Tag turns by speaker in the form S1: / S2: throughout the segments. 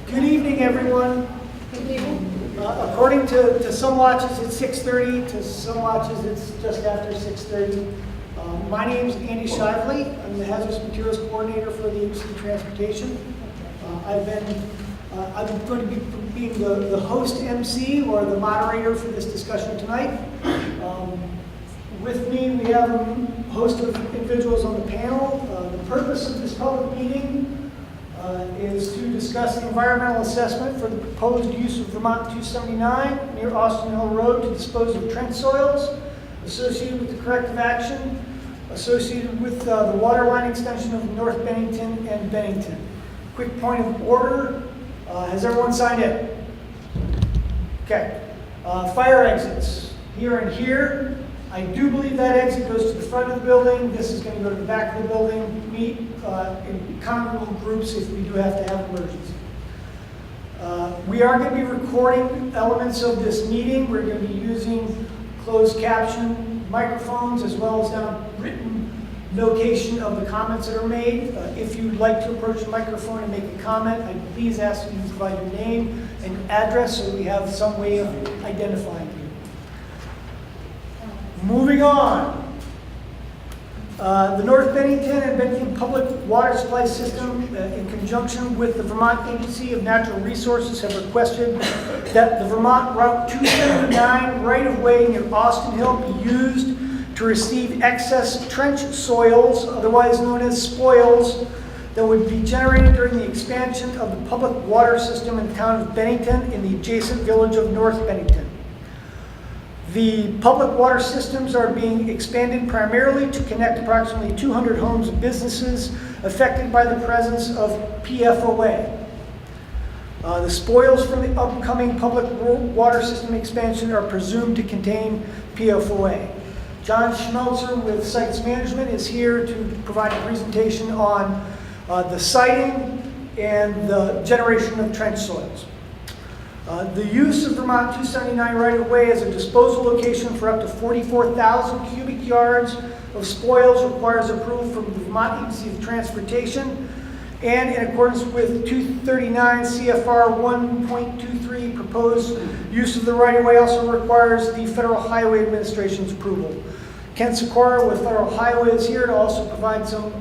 S1: Good evening, everyone.
S2: Good evening.
S1: According to some watches, it's 6:30. To some watches, it's just after 6:30. My name is Andy Shively. I'm the Hazardous Materials Coordinator for the Agency of Transportation. I'm going to be being the host MC or the moderator for this discussion tonight. With me, we have a host of individuals on the panel. The purpose of this public meeting is to discuss the environmental assessment for the proposed use of Vermont 279 near Austin Hill Road to dispose of trench soils associated with the corrective action associated with the water line extension of North Bennington and Bennington. Quick point of order, has everyone signed in? Okay. Fire exits, here and here. I do believe that exit goes to the front of the building. This is going to go to the back of the building. Meet in congregable groups if we do have to have emergency. We are going to be recording elements of this meeting. We're going to be using closed caption microphones as well as now written notation of the comments that are made. If you'd like to approach the microphone and make a comment, I please ask you to provide your name and your address so we have some way of identifying you. Moving on. The North Bennington and Bennington Public Water Supply System, in conjunction with the Vermont Agency of Natural Resources, have requested that the Vermont Route 279 right-of-way near Austin Hill be used to receive excess trench soils, otherwise known as spoils, that would be generated during the expansion of the public water system in the town of Bennington in the adjacent village of North Bennington. The public water systems are being expanded primarily to connect approximately 200 homes and businesses affected by the presence of PFOA. The spoils from the upcoming public water system expansion are presumed to contain PFOA. John Schmelzer with Sites Management is here to provide a presentation on the siting and the generation of trench soils. The use of Vermont 279 right-of-way as a disposal location for up to 44,000 cubic yards of spoils requires approval from the Vermont Agency of Transportation, and in accordance with 239 CFR 1.23, proposed use of the right-of-way also requires the Federal Highway Administration's approval. Ken Sikora with Federal Highway is here to also provide some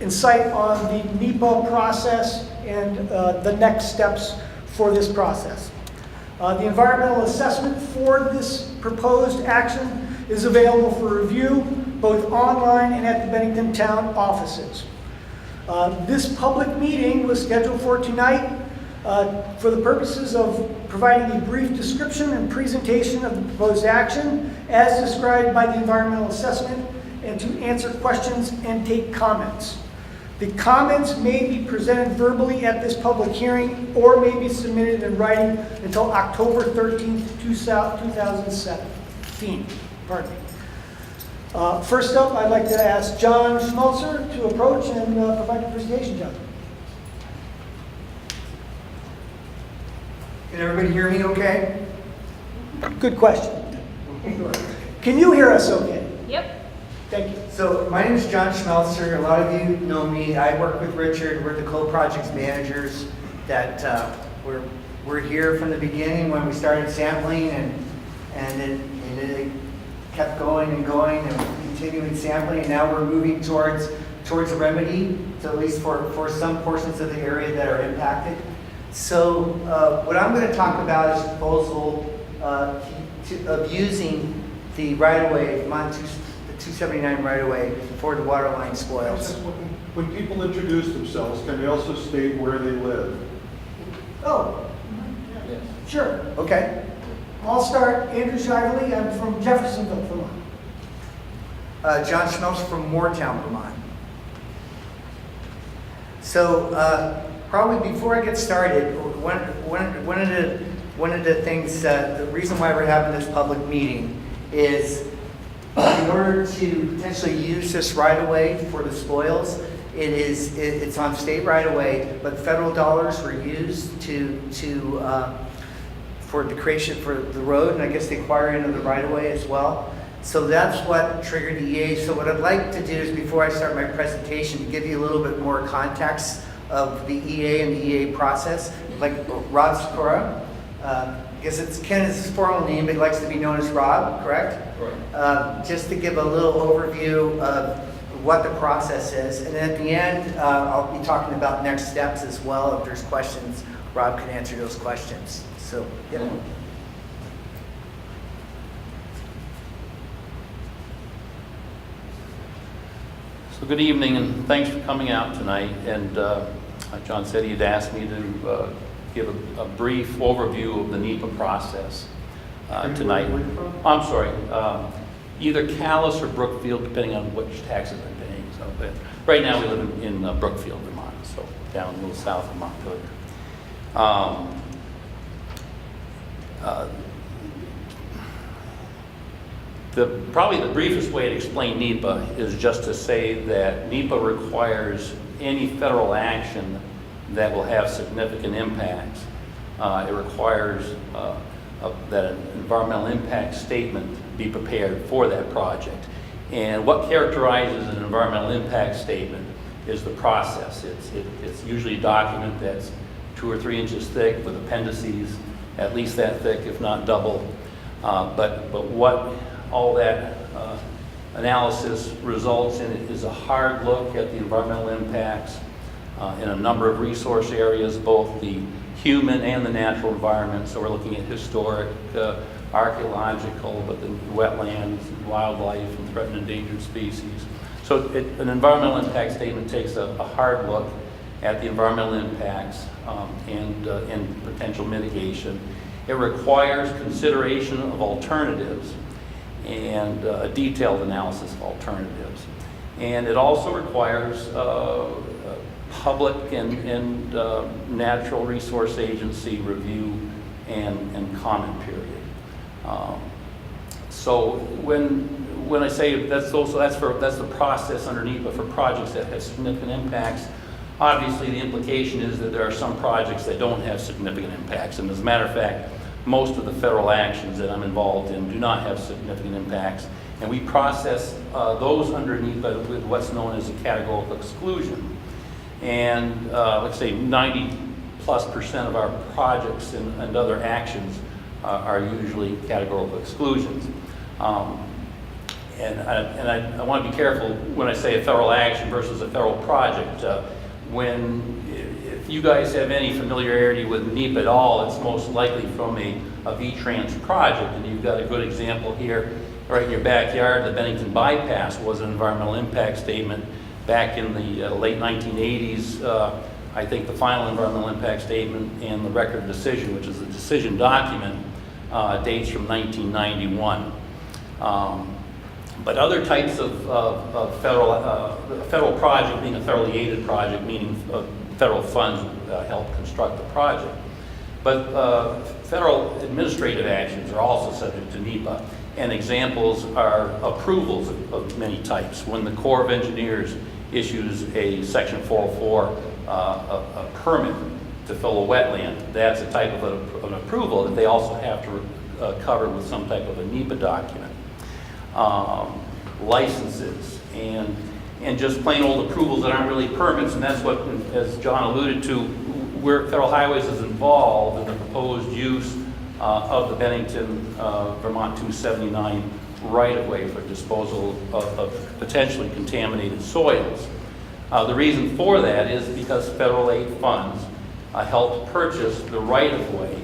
S1: insight on the NEPA process and the next steps for this process. The environmental assessment for this proposed action is available for review both online and at the Bennington Town offices. This public meeting was scheduled for tonight for the purposes of providing a brief description and presentation of the proposed action as described by the environmental assessment and to answer questions and take comments. The comments may be presented verbally at this public hearing or may be submitted in writing until October 13th, 2017. Pardon me. First up, I'd like to ask John Schmelzer to approach and provide a presentation, John.
S3: Can everybody hear me okay?
S1: Good question. Can you hear us okay?
S2: Yep.
S1: Thank you.
S3: So my name is John Schmelzer. A lot of you know me. I work with Richard. We're the co-projects managers that we're here from the beginning when we started sampling and it kept going and continuing sampling, and now we're moving towards a remedy, so at least for some portions of the area that are impacted. So what I'm going to talk about is the proposal of using the right-of-way, Vermont 279 right-of-way for the water line spoils.
S4: When people introduce themselves, can they also state where they live?
S1: Oh,
S4: Yes.
S1: sure.
S3: Okay.
S1: I'll start. Andrew Shively. I'm from Jeffersonville, Vermont.
S3: John Schmelzer from Moortown, Vermont. So probably before I get started, one of the things, the reason why we're having this public meeting is in order to potentially use this right-of-way for the spoils. It's on state right-of-way, but federal dollars were used for the creation for the road, and I guess the acquiring of the right-of-way as well. So that's what triggered the EA. So what I'd like to do is, before I start my presentation, to give you a little bit more context of the EA and the EA process, like Rob Sikora. I guess it's Ken's formal name, but he likes to be known as Rob, correct?
S2: Right.
S3: Just to give a little overview of what the process is. And at the end, I'll be talking about next steps as well. If there's questions, Rob can answer those questions. So, yeah.
S2: So good evening, and thanks for coming out tonight. And John said he'd asked me to give a brief overview of the NEPA process tonight.
S4: Where are you from?
S2: I'm sorry, either Calais or Brookfield, depending on which taxes I'm paying. So, but right now we live in Brookfield, Vermont, so down a little south of Montpelier. Probably the briefest way to explain NEPA is just to say that NEPA requires any federal action that will have significant impacts. It requires that an environmental impact statement be prepared for that project. And what characterizes an environmental impact statement is the process. It's usually a document that's 2 or 3 inches thick with appendices at least that thick, if not double. But what all that analysis results in is a hard look at the environmental impacts in a number of resource areas, both the human and the natural environment. So we're looking at historic, archaeological, but the wetlands, wildlife, and threatened and endangered species. So an environmental impact statement takes a hard look at the environmental impacts and potential mitigation. It requires consideration of alternatives and a detailed analysis of alternatives. And it also requires public and natural resource agency review and comment period. So when I say that's the process under NEPA for projects that have significant impacts, obviously the implication is that there are some projects that don't have significant impacts. And as a matter of fact, most of the federal actions that I'm involved in do not have significant impacts. And we process those under NEPA with what's known as a categorical exclusion. And let's say 90+% of our projects and other actions are usually categorical exclusions. And I want to be careful when I say a federal action versus a federal project. If you guys have any familiarity with NEPA at all, it's most likely from a V-Trans project, and you've got a good example here, right in your backyard. The Bennington Bypass was an environmental impact statement back in the late 1980s. I think the final environmental impact statement and the record of decision, which is the decision document, dates from 1991. But other types of federal project, being a federally aided project, meaning federal funds help construct the project. But federal administrative actions are also subject to NEPA, and examples are approvals of many types. When the Corps of Engineers issues a Section 404 a permit to fill a wetland, that's a type of an approval that they also have to cover with some type of a NEPA document. Licenses and just plain old approvals that aren't really permits, and that's what, as John alluded to, where Federal Highways is involved in the proposed use of the Bennington Vermont 279 right-of-way for disposal of potentially contaminated soils. The reason for that is because federal aid funds helped purchase the right-of-way,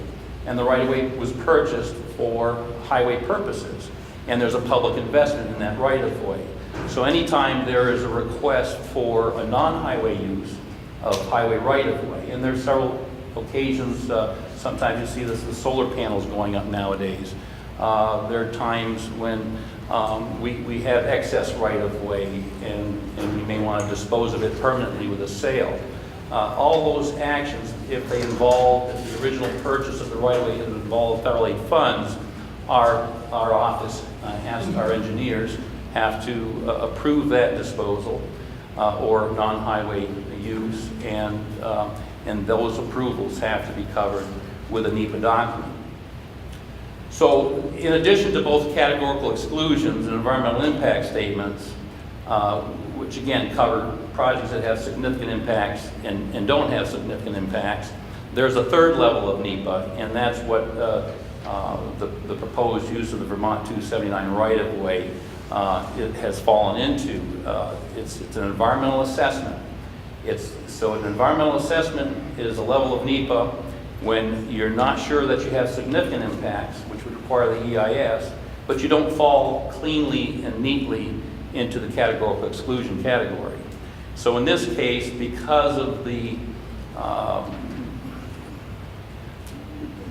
S2: and the right-of-way was purchased for highway purposes. And there's a public investment in that right-of-way. So anytime there is a request for a non-highway use of highway right-of-way, and there's several occasions, sometimes you see the solar panels going up nowadays. There are times when we have excess right-of-way and we may want to dispose of it permanently with a sale. All those actions, if they involve, if the original purchase of the right-of-way involved federal aid funds, our office our engineers have to approve that disposal or non-highway use, and those approvals have to be covered with a NEPA document. So in addition to both categorical exclusions and environmental impact statements, which again cover projects that have significant impacts and don't have significant impacts. There's a third level of NEPA, and that's what the proposed use of the Vermont 279 right-of-way it has fallen into. It's an environmental assessment. So an environmental assessment is a level of NEPA when you're not sure that you have significant impacts, which would require the EIS, but you don't fall cleanly and neatly into the categorical exclusion category. So in this case, because of the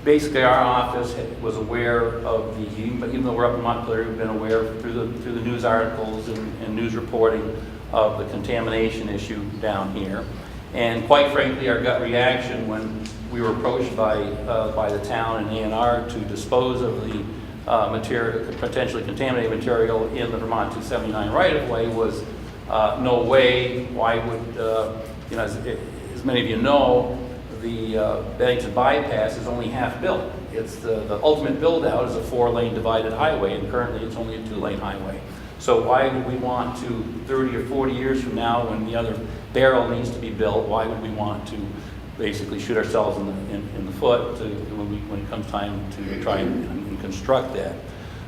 S2: basically, our office was aware of the, even though we're up in Montpelier, we've been aware through the news articles and news reporting of the contamination issue down here. And quite frankly, our gut reaction when we were approached by the town and A&R to dispose of the material, potentially contaminated material in the Vermont 279 right-of-way was no way. Why would, you know, as many of you know, the Bennington bypass is only half built. It's the ultimate build out is a 4-lane divided highway, and currently it's only a 2-lane highway. So why would we want to, 30 or 40 years from now, when the other barrel needs to be built, why would we want to basically shoot ourselves in the foot when it comes time to try and construct that?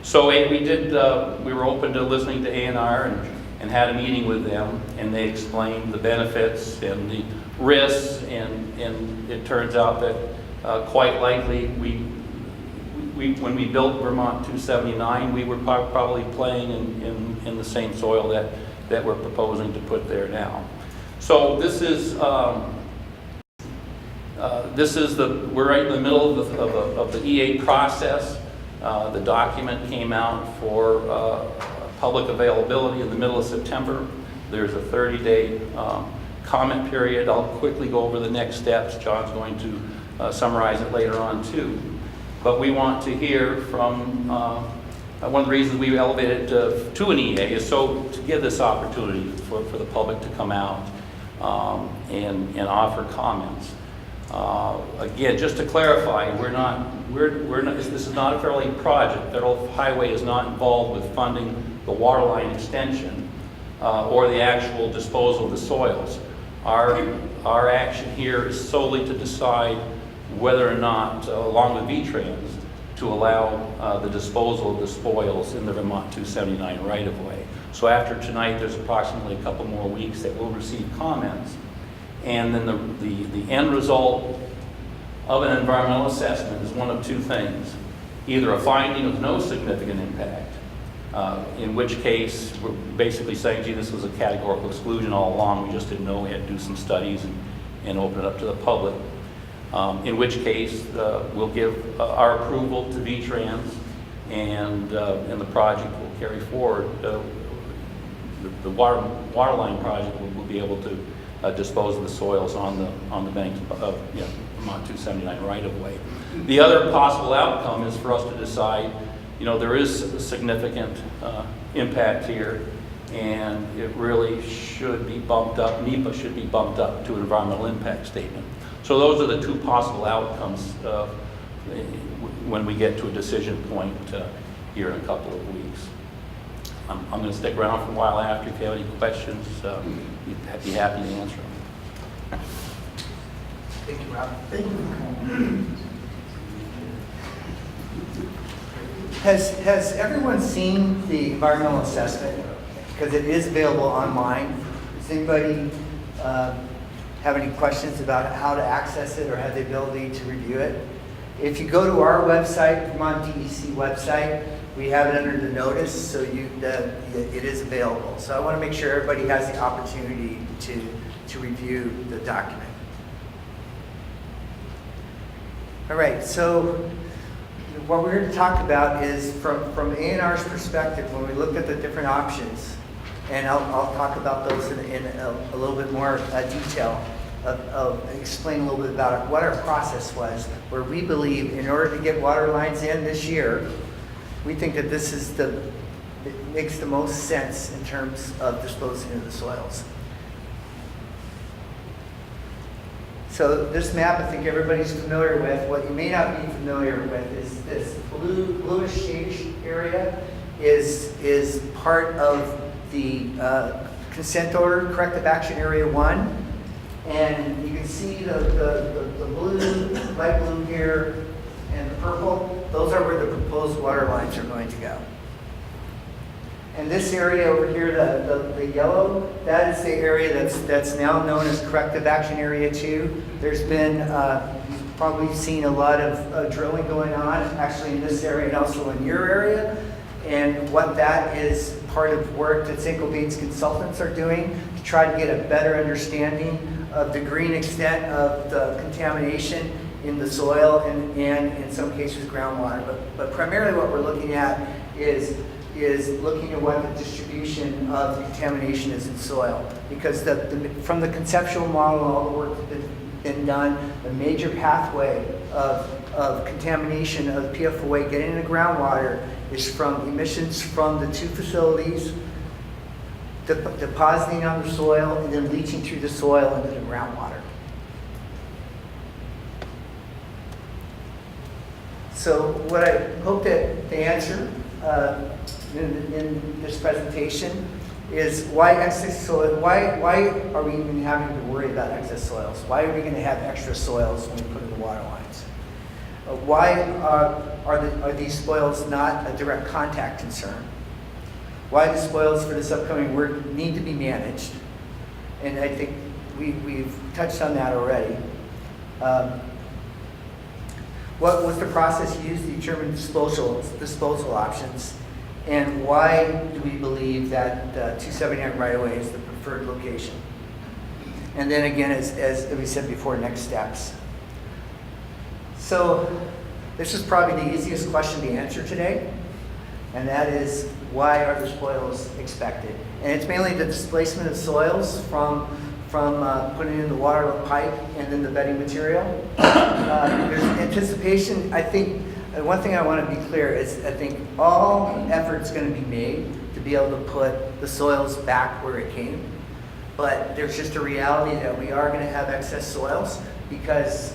S2: So we were open to listening to A&R and had a meeting with them, and they explained the benefits and the risks, and it turns out that quite likely when we built Vermont 279, we were probably playing in the same soil that we're proposing to put there now. So this is we're right in the middle of the EA process. The document came out for public availability in the middle of September. There's a 30-day comment period. I'll quickly go over the next steps. John's going to summarize it later on too. But we want to hear from, one of the reasons we elevated to an EA is so to give this opportunity for the public to come out and offer comments. Again, just to clarify, this is not a federal project. Federal Highway is not involved with funding the water line extension or the actual disposal of the soils. Our action here is solely to decide whether or not, along with V-Trans, to allow the disposal of the spoils in the Vermont 279 right-of-way. So after tonight, there's approximately a couple more weeks that we'll receive comments. And then the end result of an environmental assessment is one of two things. Either a finding of no significant impact, in which case we're basically saying, gee, this was a categorical exclusion all along, we just didn't know, we had to do some studies and open it up to the public. In which case we'll give our approval to V-Trans and the project will carry forward. The water line project will be able to dispose of the soils on the Bennington, Vermont 279 right-of-way. The other possible outcome is for us to decide, you know, there is a significant impact here, and it really should be bumped up. NEPA should be bumped up to an environmental impact statement. So those are the two possible outcomes when we get to a decision point here in a couple of weeks. I'm going to stick around for a while after. If you have any questions, I'd be happy to answer them.
S3: Thank you, Rob.
S1: Thank you.
S3: Has everyone seen the environmental assessment? Because it is available online. Does anybody have any questions about how to access it or have the ability to review it? If you go to our website, Vermont DEC website, we have it under the notice, so it is available. So I want to make sure everybody has the opportunity to review the document. All right, so what we're going to talk about is from A&R's perspective, when we look at the different options, and I'll talk about those in a little bit more detail, explain a little bit about what our process was, where we believe in order to get water lines in this year, we think that this is it makes the most sense in terms of disposing of the soils. So this map, I think everybody's familiar with. What you may not be familiar with is this bluish shaded area is part of the consent order, corrective action area 1. And you can see the blue, light blue here, and the purple. Those are where the proposed water lines are going to go. And this area over here, the yellow, that is the area that's now known as corrective action area 2. There's been, you've probably seen a lot of drilling going on, actually in this area and also in your area. And what that is part of work that St. Gobain's consultants are doing to try to get a better understanding of the green extent of the contamination in the soil and in some cases groundwater. But primarily what we're looking at is looking at what the distribution of the contamination is in soil. Because from the conceptual model, all the work that's been done, the major pathway of contamination of PFOA getting into groundwater is from emissions from the 2 facilities, depositing on the soil, and then leaching through the soil into the groundwater. So what I hope to answer in this presentation is why excess soil, why are we even having to worry about excess soils? Why are we going to have extra soils when we put in the water lines? Why are these spoils not a direct contact concern? Why the spoils for this upcoming work need to be managed? And I think we've touched on that already. What was the process used to determine disposal options? And why do we believe that 279 right-of-way is the preferred location? And then again, as we said before, next steps. So this is probably the easiest question to answer today, and that is, why are the spoils expected? And it's mainly the displacement of soils from putting in the water pipe and then the bedding material. There's anticipation. I think one thing I want to be clear is I think all effort's going to be made to be able to put the soils back where it came. But there's just a reality that we are going to have excess soils because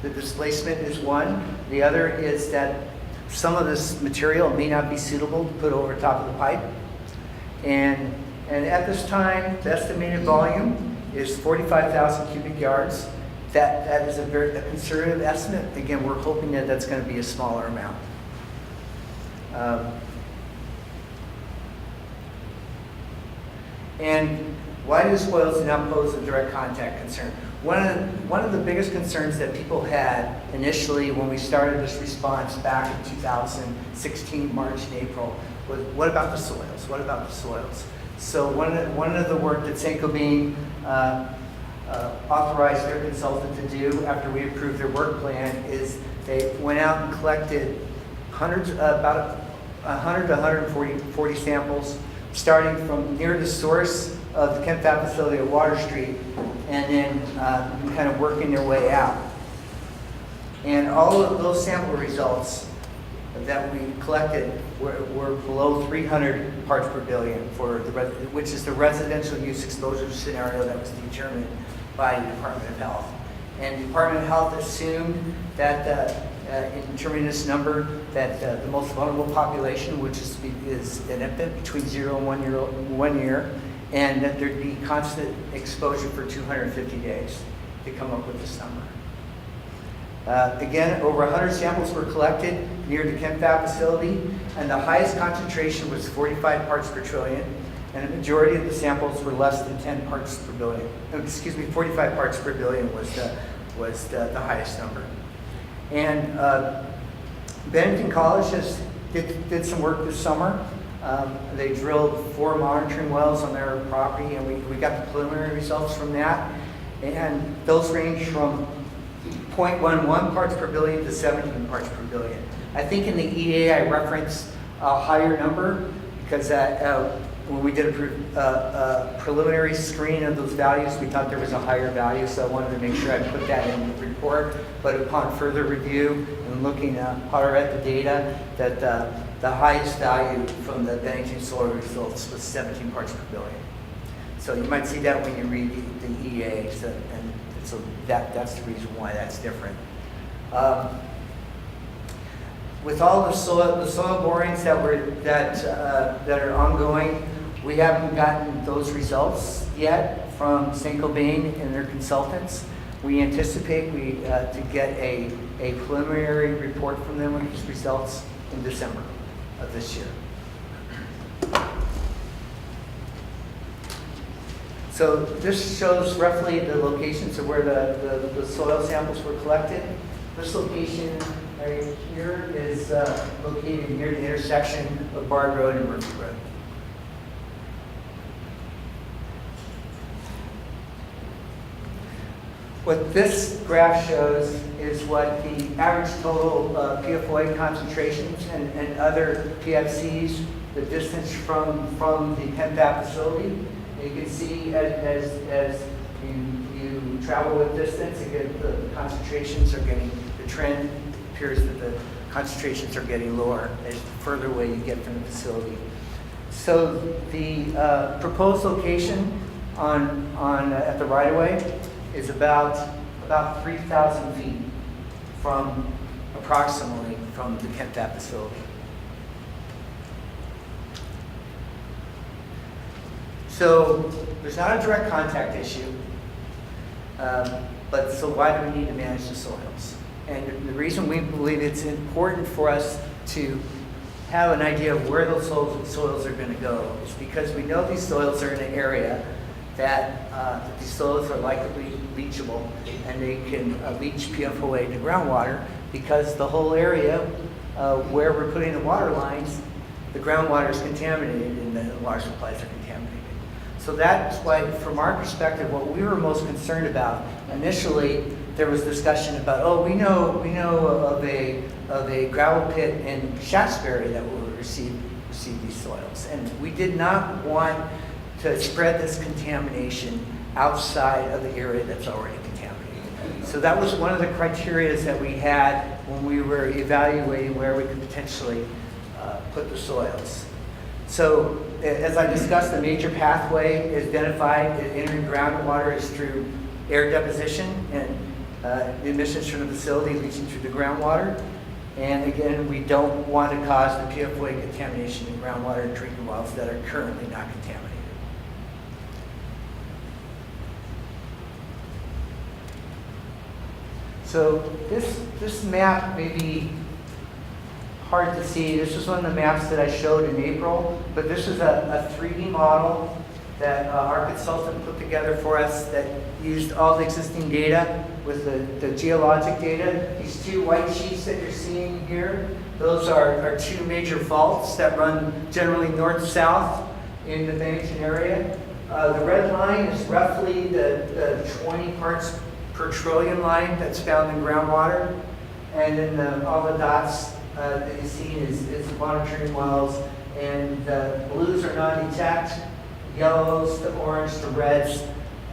S3: the displacement is one. The other is that some of this material may not be suitable to put over top of the pipe. And at this time, the estimated volume is 45,000 cubic yards. That is a conservative estimate. Again, we're hoping that that's going to be a smaller amount. And why do spoils not pose a direct contact concern? One of the biggest concerns that people had initially when we started this response back in 2016, March and April, was what about the soils? What about the soils? So one of the work that St. Gobain authorized their consultant to do after we approved their work plan is they went out and collected about 100 to 140 samples, starting from near the source of the ChemFab facility at Water Street, and then kind of working their way out. And all of those sample results that we collected were below 300 parts per billion, which is the residential use exposure scenario that was determined by the Department of Health. And the Department of Health assumed that in determining this number, that the most vulnerable population, which is an infant between 0 and 1 year, and that there'd be constant exposure for 250 days to come up with this number. Again, over 100 samples were collected near the ChemFab facility, and the highest concentration was 45 parts per trillion, and the majority of the samples were less than 10 parts per billion. Excuse me, 45 parts per billion was the highest number. And Bennington College did some work this summer. They drilled 4 monitoring wells on their property, and we got the preliminary results from that. And those range from 0.11 parts per billion to 17 parts per billion. I think in the EA I referenced a higher number because when we did a preliminary screen of those values, we thought there was a higher value, so I wanted to make sure I put that in the report. But upon further review and looking harder at the data, that the highest value from the Bennington soil results was 17 parts per billion. So you might see that when you read the EA, so that's the reason why that's different. With all the soil borings that are ongoing, We haven't gotten those results yet from St. Cobain and their consultants. We anticipate to get a preliminary report from them with these results in December of this year. So this shows roughly the locations of where the soil samples were collected. This location right here is located near the intersection of Bard Road and Murphy Road. What this graph shows is what the average total PFOA concentrations and other PFCs, the distance from the PMBOK facility. And you can see as you travel with distance, again, the concentrations are getting, the trend appears that the concentrations are getting lower as further away you get from the facility. So the proposed location at the right-of-way is about 3,000 feet approximately from the PMBOK facility. So there's not a direct contact issue, but so why do we need to manage the soils? And the reason we believe it's important for us to have an idea of where those soils are going to go is because we know these soils are in an area that these soils are likely leachable, and they can leach PFOA to groundwater because the whole area where we're putting the water lines, the groundwater is contaminated and the water supplies are contaminated. So that's why, from our perspective, what we were most concerned about initially, there was discussion about, oh, we know of a gravel pit in Shaftesbury that will receive these soils, and we did not want to spread this contamination outside of the area that's already contaminated. So that was one of the criteria that we had when we were evaluating where we could potentially put the soils. So as I discussed, the major pathway is identified in entering groundwater is through air deposition and emissions from the facility leaching through the groundwater. And again, we don't want to cause the PFOA contamination in groundwater and drinking wells that are currently not contaminated. So this map may be hard to see. This is one of the maps that I showed in April, but this is a 3D model that our consultant put together for us that used all the existing data with the geologic data. These two white sheets that you're seeing here, those are two major faults that run generally north-south in the Bennington area. The red line is roughly the 20 parts per trillion line that's found in groundwater. And then all the dots that you see is monitoring wells. And the blues are non-detect, yellows to orange to reds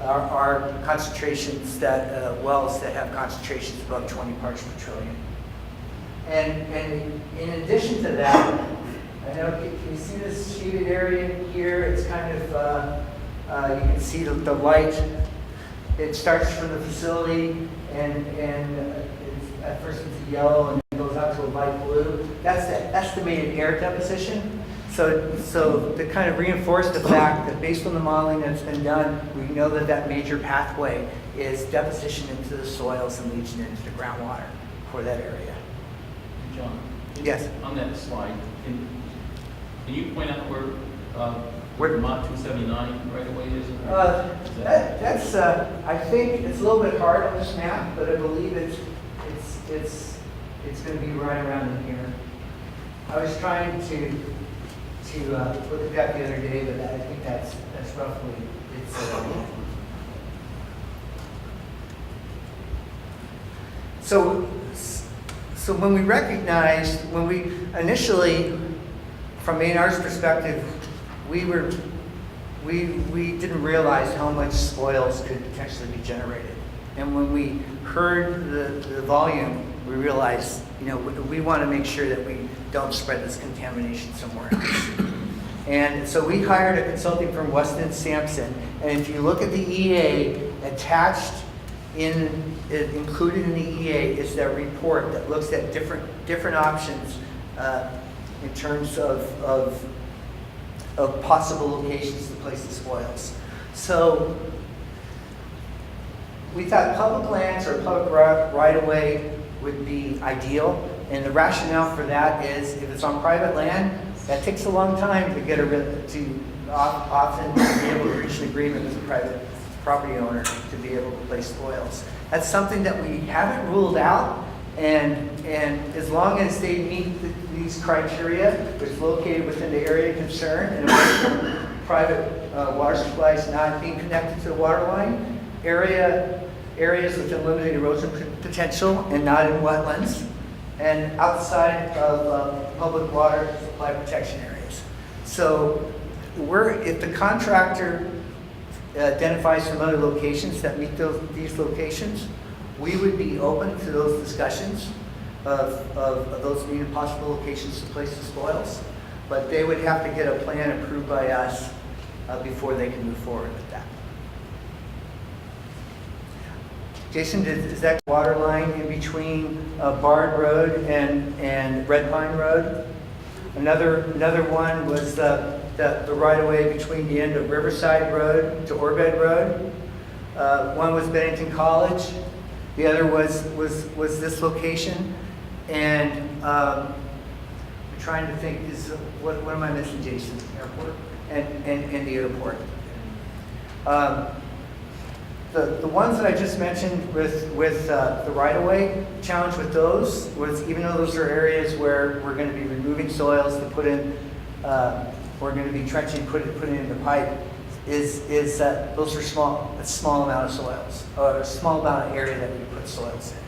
S3: are concentrations that, wells that have concentrations above 20 parts per trillion. And in addition to that, I know, can you see this shaded area here? It's kind of, you can see the light. It starts from the facility and at first it's yellow and it goes out to a light blue. That's the estimated air deposition. So to kind of reinforce the fact that based on the modeling that's been done, we know that major pathway is deposition into the soils and leaching into the groundwater for that area.
S2: John?
S3: Yes.
S2: On that slide, can you point out where Vermont 279 right away is?
S3: That's I think it's a little bit hard on this map, but I believe it's going to be right around in here. I was trying to look at that the other day, but I think that's roughly it's. So when we initially, from A&R's perspective, we didn't realize how much spoils could potentially be generated. And when we heard the volume, we realized, we want to make sure that we don't spread this contamination somewhere else. And so we hired a consulting firm, Weston Sampson, and if you look at the EA, included in the EA is that report that looks at different options in terms of of possible locations to place the spoils. So we thought public lands or public right-of-way would be ideal. And the rationale for that is if it's on private land, that takes a long time to get often be able to reach an agreement with the private property owner to be able to place spoils. That's something that we haven't ruled out, and as long as they meet these criteria, which is located within the area of concern and away from private water supplies not being connected to the water line, areas with limited erosion potential and not in wetlands, and outside of public water supply protection areas. So if the contractor identifies some other locations that meet these locations, we would be open to those discussions of those needed possible locations to place the spoils. But they would have to get a plan approved by us before they can move forward with that. Jason, is that water line in between Bard Road and Red Pine Road? Another one was the right-of-way between the end of Riverside Road to Orbed Road. One was Bennington College. The other was this location. And I'm trying to think, what am I missing, Jason? Airport? And the airport. The ones that I just mentioned with the right-of-way, challenge with those was, even though those are areas where we're going to be removing soils to put in, we're going to be trenching, putting in the pipe, is that those are a small amount of soils, or a small amount of area that we put soils in.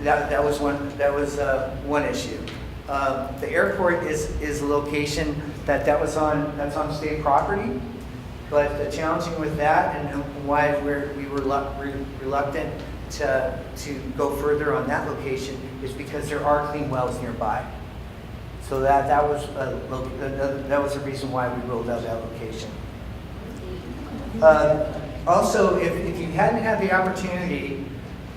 S3: That was one issue. The airport is a location that's on state property. But the challenging with that, and why we were reluctant to go further on that location, is because there are clean wells nearby. So that was a reason why we ruled out that location. Also, if you hadn't had the opportunity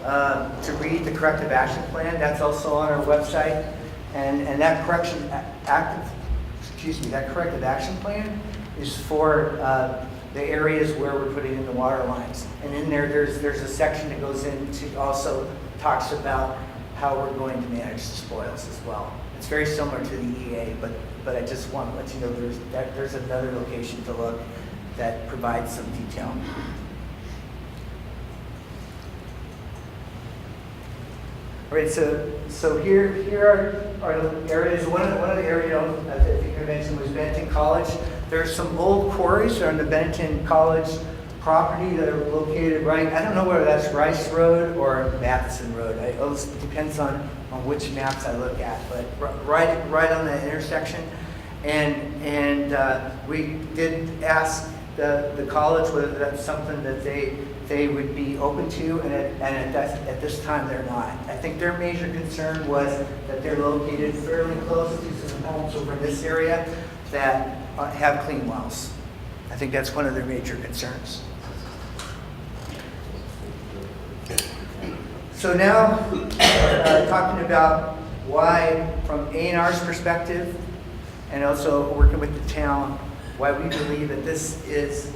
S3: to read the corrective action plan, that's also on our website, and that corrective action plan is for the areas where we're putting in the water lines. And in there's a section that goes into, also talks about how we're going to manage the spoils as well. It's very similar to the EA, but I just want to let you know there's another location to look that provides some detail. All right, so here are the areas. One of the areas I think I mentioned was Bennington College. There's some old quarries that are on the Bennington College property that are located right, I don't know whether that's Rice Road or Matheson Road. It depends on which maps I look at, but right on that intersection. And we did ask the college whether that's something that they would be open to, and at this time they're not. I think their major concern was that they're located fairly close to some homes over in this area that have clean wells. I think that's one of their major concerns. So now, talking about why, from A&R's perspective, and also working with the town, why we believe that this is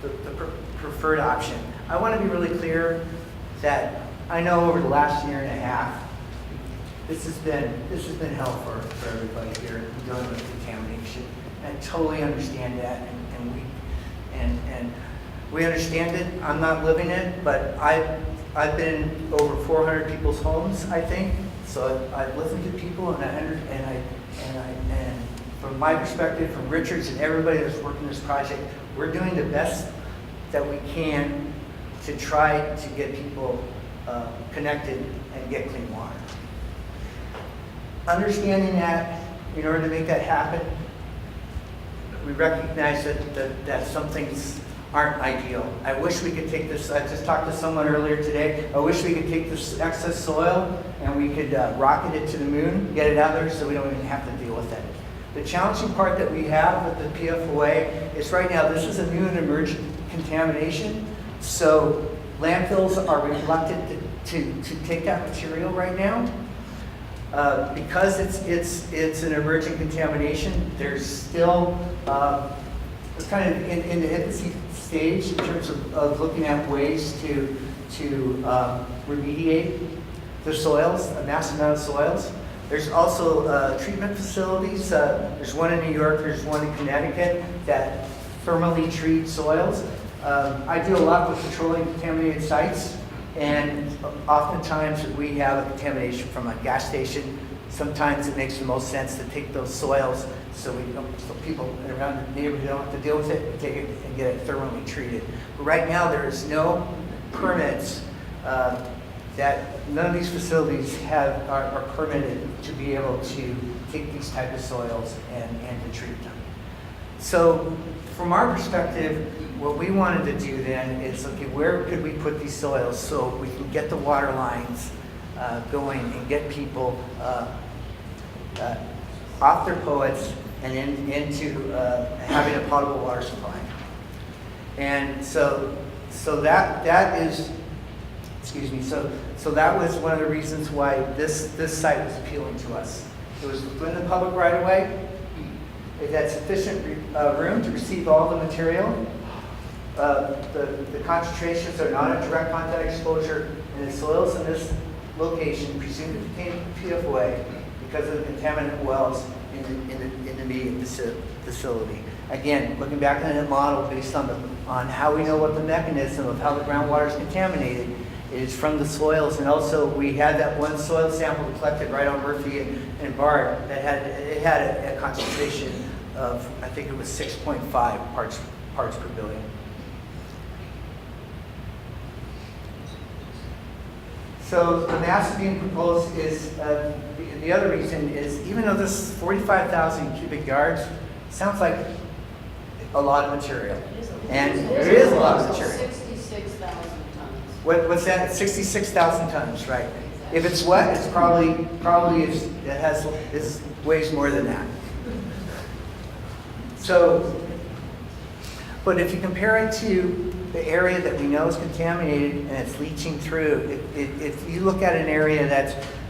S3: the preferred option. I want to be really clear that I know over the last year and a half, this has been hell for everybody here dealing with contamination. I totally understand that, and we understand it. I'm not living it, but I've been over 400 people's homes, I think. So I've listened to people, and from my perspective, from Richard's and everybody that's working this project, we're doing the best that we can to try to get people connected and get clean water. Understanding that, in order to make that happen, we recognize that some things aren't ideal. I wish we could take this, I just talked to someone earlier today, I wish we could take this excess soil and we could rocket it to the moon, get it out there so we don't even have to deal with it. The challenging part that we have with the PFOA is right now, this is a new and emergent contamination, so landfills are reluctant to take that material right now. Because it's an emerging contamination, there's still, it's kind of in the infancy stage in terms of looking at ways to remediate the soils, a massive amount of soils. There's also treatment facilities. There's one in New York, there's one in Connecticut that thermally treat soils. I do a lot with petroleum contaminated sites, and oftentimes we have a contamination from a gas station. Sometimes it makes the most sense to take those soils so people around the neighborhood don't have to deal with it, and take it and get it thermally treated. But right now there is no permits none of these facilities are permitted to be able to take these type of soils and to treat them. So from our perspective, what we wanted to do then is, okay, where could we put these soils so we can get the water lines going and get people off their poets and into having a potable water supply. And so that is, excuse me, so that was one of the reasons why this site was appealing to us. It was within the public right of way. It had sufficient room to receive all the material. The concentrations are not a direct contact exposure, and the soils in this location presumed to contain PFOA because of the contaminant wells in the immediate facility. Again, looking back on that model based on how we know what the mechanism of how the groundwater is contaminated, it is from the soils, and also we had that one soil sample collected right on Murphy and Bart that had a concentration of, I think it was 6.5 parts per billion. So the mass being proposed is, the other reason is, even though this 45,000 cubic yards sounds like a lot of material, and it is a lot of material.
S5: 66,000 tons.
S3: What's that? 66,000 tons, right? If it's wet, it's probably it weighs more than that. So, but if you compare it to the area that we know is contaminated and it's leaching through, if you look at an area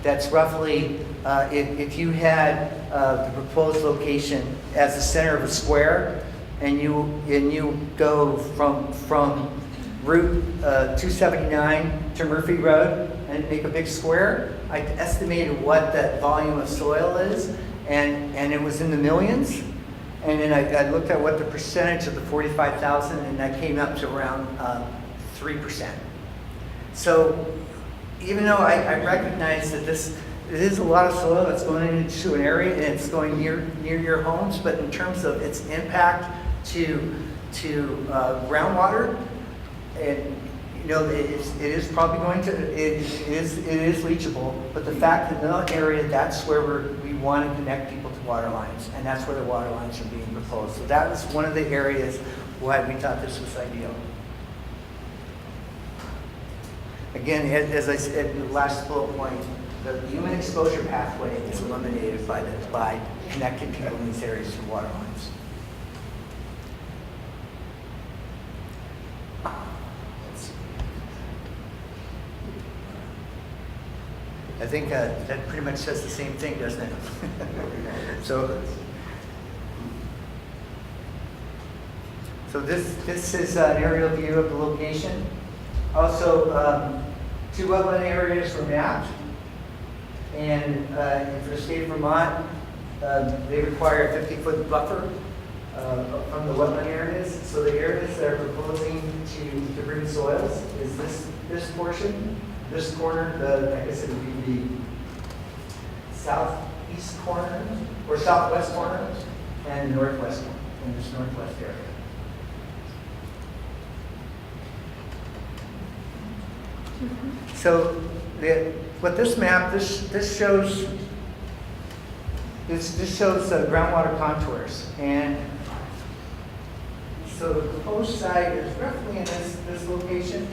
S3: that's roughly, if you had the proposed location as the center of a square, and you go from Route 279 to Murphy Road and make a big square, I estimated what that volume of soil is, and it was in the millions. And then I looked at what the percentage of the 45,000, and that came up to around 3%. So even though I recognize that it is a lot of soil that's going into an area and it's going near your homes, but in terms of its impact to groundwater, and you know, it is probably going to, it is leachable, but the fact that in that area, that's where we want to connect people to water lines, and that's where the water lines are being proposed. So that was one of the areas why we thought this was ideal. Again, as I said in the last bullet point, the human exposure pathway is eliminated by connecting people in these areas to water lines. I think that pretty much says the same thing, doesn't it? So this is an aerial view of the location. Also, 2 wetland areas were mapped, and for the state of Vermont, they require a 50-foot buffer from the wetland areas. So the areas that are proposing to bring soils is this portion. This corner, I guess it would be the southeast corner or southwest corner, and the northwest corner, in this northwest area. So what this map, this shows groundwater contours, and so the proposed site is roughly in this location.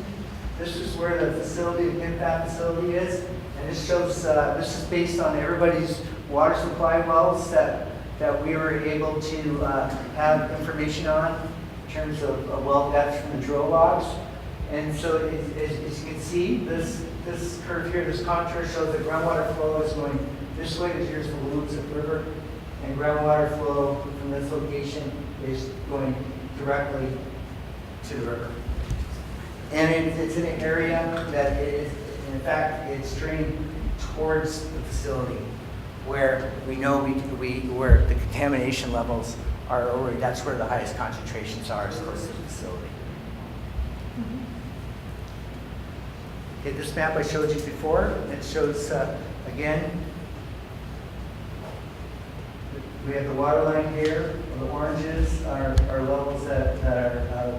S3: This is where the facility, the NEPA facility is, and this shows, this is based on everybody's water supply wells that we were able to have information on in terms of well depth from the drill logs. And so as you can see, this curve here, this contour shows that groundwater flow is going this way is here's the Loops of River, and groundwater flow from this location is going directly to the river. And it's in an area that is, in fact, it's drained towards the facility where we know where the contamination levels are already, that's where the highest concentrations are, is close to the facility. Okay, this map I showed you before, it shows, again, we have the water line here. The oranges are levels that are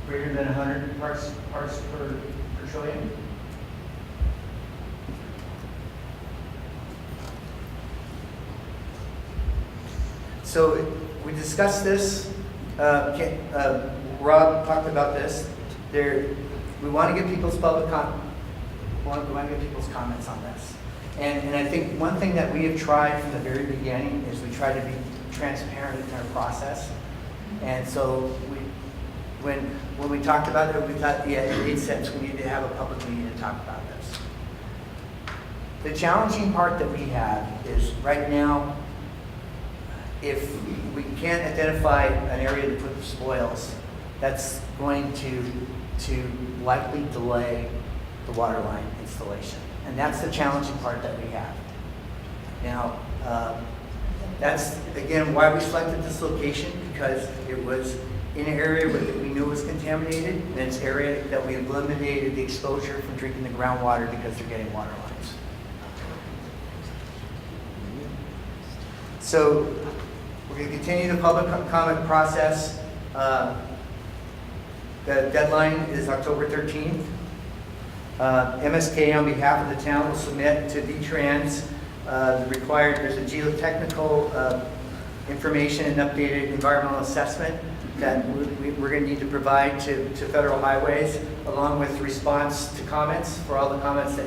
S3: greater than 100 parts per trillion. So we discussed this. Rob talked about this. We want to get people's we want to get people's comments on this. And I think one thing that we have tried from the very beginning is we try to be transparent in our process. And so when we talked about it, we thought, yeah, it made sense. We need to have a public meeting to talk about this. The challenging part that we have is right now, if we can't identify an area to put the spoils, that's going to likely delay the water line installation. And that's the challenging part that we have. Now, that's, again, why we selected this location, because it was in an area that we knew was contaminated, and it's an area that we eliminated the exposure from drinking the groundwater because they're getting water lines. So we're going to continue the public comment process. The deadline is October 13th. MSK on behalf of the town will submit to V-Trans there's a geotechnical information and updated environmental assessment that we're going to need to provide to Federal Highways, along with response to comments for all the comments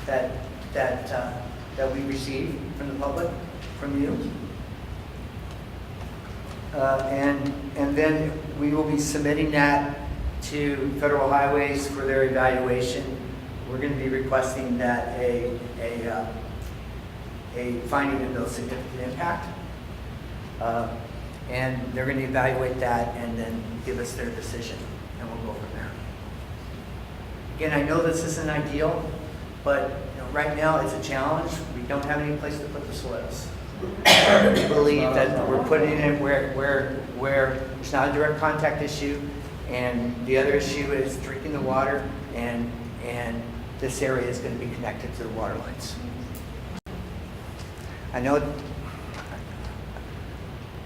S3: that we receive from the public, from you. And then we will be submitting that to Federal Highways for their evaluation. We're going to be requesting that a finding of no significant impact. And they're going to evaluate that and then give us their decision, and we'll go from there. Again, I know this isn't ideal, but right now it's a challenge. We don't have any place to put the soils. We believe that we're putting it in where it's not a direct contact issue, and the other issue is drinking the water, and this area is going to be connected to the water lines. I know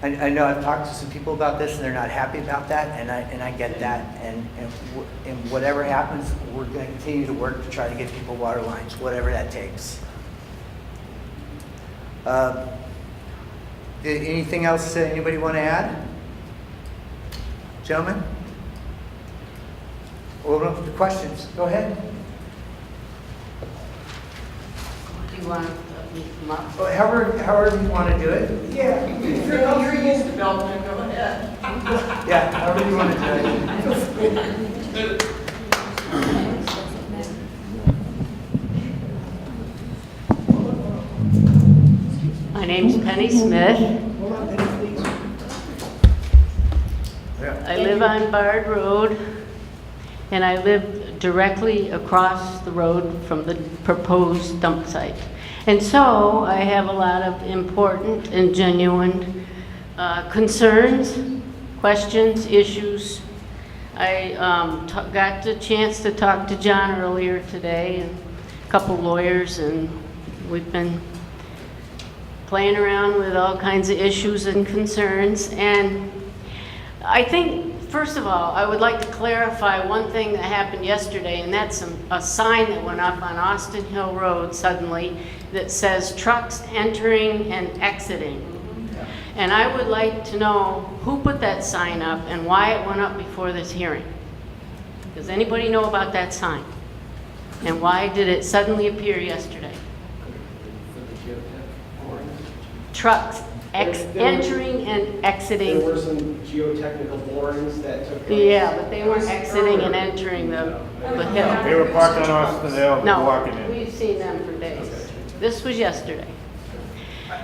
S3: I've talked to some people about this, and they're not happy about that, and I get that. And whatever happens, we're going to continue to work to try to get people water lines, whatever that takes. Anything else anybody want to add? Gentlemen? Open up to questions. Go ahead.
S5: Do you want to
S3: However you want to do it.
S1: Yeah.
S5: You're used to Belgium, go ahead.
S3: Yeah, however you want to do it.
S5: My name's Penny Smith. I live on Bard Road, and I live directly across the road from the proposed dump site. And so I have a lot of important and genuine concerns, questions, issues. I got the chance to talk to John earlier today, and a couple lawyers, and we've been playing around with all kinds of issues and concerns. And I think, first of all, I would like to clarify one thing that happened yesterday, and that's a sign that went up on Austin Hill Road suddenly that says trucks entering and exiting. And I would like to know who put that sign up and why it went up before this hearing. Does anybody know about that sign? And why did it suddenly appear yesterday? Trucks entering and exiting.
S6: There were some geotechnical borings that took place.
S5: Yeah, but they weren't exiting and entering the hill.
S7: They were parked on Austin Hill,
S5: No,
S7: walking in.
S5: we've seen them for days. This was yesterday.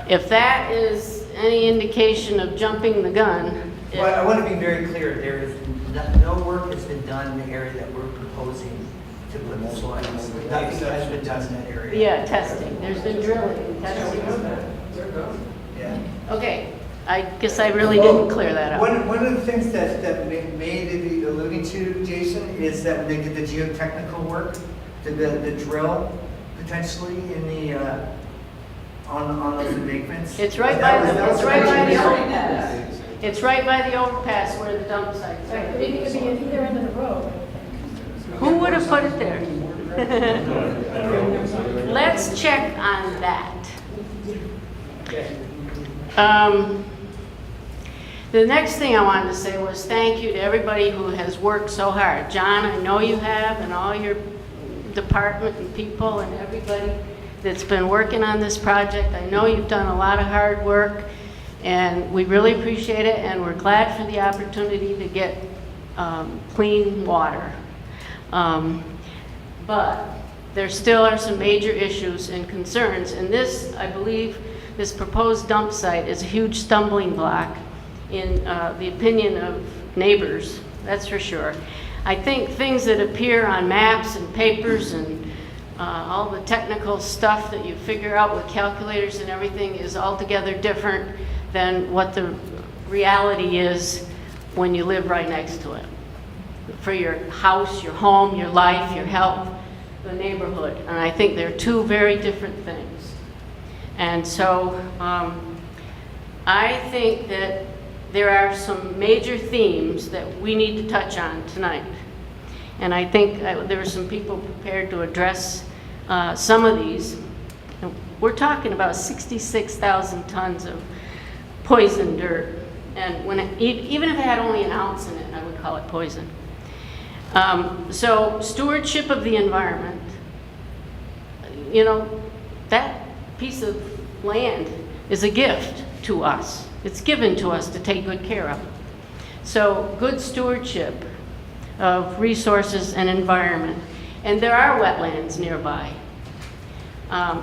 S5: If that is any indication of jumping the gun,
S3: Well, I want to be very clear, there is, no work has been done in the area that we're proposing to put the soils. Nothing has been done in that area.
S5: yeah, testing, there's been drilling and testing.
S3: Yeah.
S5: Okay, I guess I really didn't clear that up.
S3: One of the things that may be alluding to, Jason, is that when they did the geotechnical work, the drill potentially in the, on those embankments.
S5: It's right by the, it's right by the overpass. It's right by the overpass where the dump site is.
S7: Right, it could be at either end of the road.
S5: Who would have put it there? Let's check on that. The next thing I wanted to say was thank you to everybody who has worked so hard. John, I know you have, and all your department and people and everybody that's been working on this project. I know you've done a lot of hard work, and we really appreciate it, and we're glad for the opportunity to get clean water. But there still are some major issues and concerns, and this, I believe, this proposed dump site is a huge stumbling block in the opinion of neighbors, that's for sure. I think things that appear on maps and papers and all the technical stuff that you figure out with calculators and everything is altogether different than what the reality is when you live right next to it. For your house, your home, your life, your health, the neighborhood. And I think they're two very different things. And so I think that there are some major themes that we need to touch on tonight. And I think there were some people prepared to address some of these. And we're talking about 66,000 tons of poison dirt. And when even if it had only an ounce in it, I would call it poison. So stewardship of the environment, you know, that piece of land is a gift to us. It's given to us to take good care of. So good stewardship of resources and environment. And there are wetlands nearby.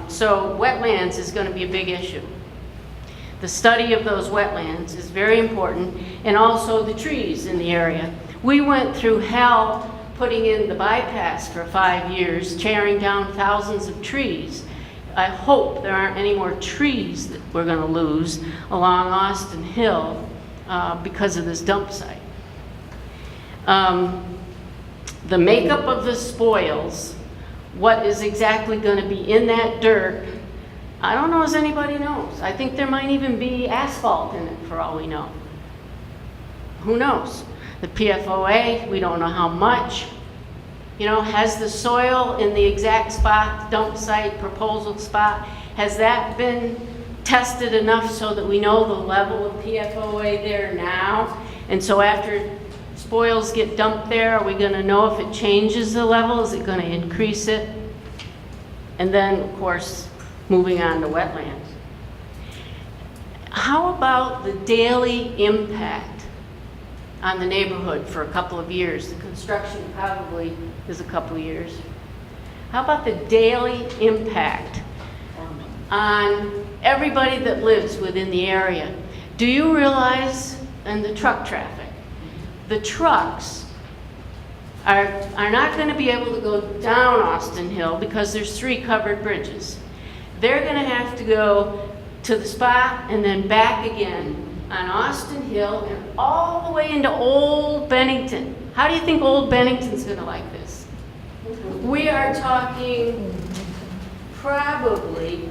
S5: So wetlands is going to be a big issue. The study of those wetlands is very important, and also the trees in the area. We went through hell putting in the bypass for 5 years, tearing down thousands of trees. I hope there aren't any more trees that we're going to lose along Austin Hill because of this dump site. The makeup of the spoils, what is exactly going to be in that dirt, I don't know as anybody knows. I think there might even be asphalt in it for all we know. Who knows? The PFOA, we don't know how much. You know, has the soil in the exact spot, dump site, proposal spot, has that been tested enough so that we know the level of PFOA there now? And so after spoils get dumped there, are we going to know if it changes the level? Is it going to increase it? And then, of course, moving on to wetlands. How about the daily impact on the neighborhood for a couple of years? The construction probably is a couple of years. How about the daily impact on everybody that lives within the area? Do you realize, and the truck traffic, the trucks are not going to be able to go down Austin Hill because there's 3 covered bridges. They're going to have to go to the spot and then back again on Austin Hill and all the way into Old Bennington. How do you think Old Bennington's going to like this? We are talking probably,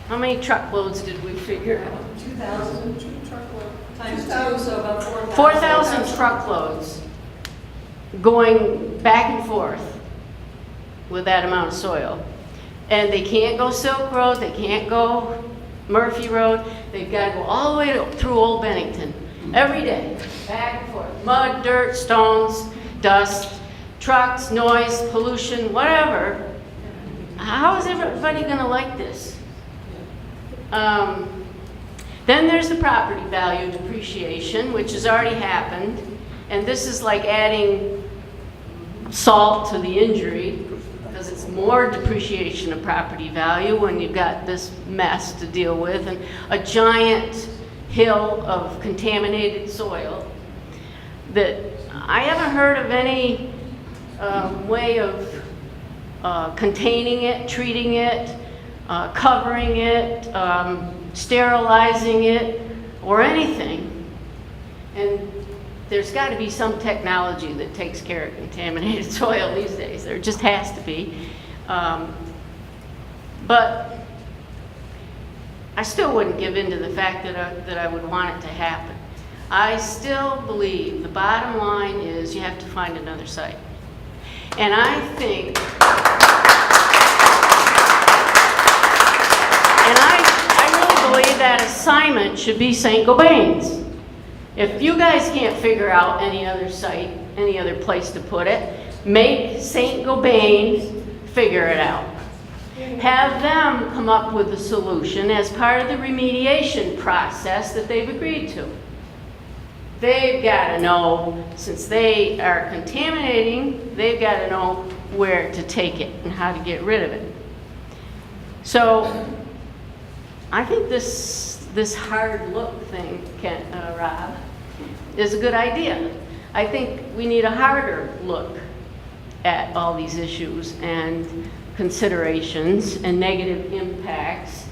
S5: how many truckloads did we figure out?
S7: 2,000 truckload times 2, so about 4,000.
S5: 4,000 truckloads going back and forth with that amount of soil. And they can't go Silk Road, they can't go Murphy Road, they've got to go all the way through Old Bennington every day, back and forth. Mud, dirt, stones, dust, trucks, noise, pollution, whatever. How is everybody going to like this? Then there's the property value depreciation, which has already happened. And this is like adding salt to the injury because it's more depreciation of property value when you've got this mess to deal with and a giant hill of contaminated soil. That I haven't heard of any way of containing it, treating it, covering it, sterilizing it, or anything. And there's got to be some technology that takes care of contaminated soil these days. There just has to be. But I still wouldn't give in to the fact that I would want it to happen. I still believe the bottom line is you have to find another site. And I think, I really believe that assignment should be St. Gobain's. If you guys can't figure out any other site, any other place to put it, make St. Gobain's figure it out. Have them come up with a solution as part of the remediation process that they've agreed to. They've got to know, since they are contaminating, they've got to know where to take it and how to get rid of it. So I think this hard look thing, Rob, is a good idea. I think we need a harder look at all these issues and considerations and negative impacts.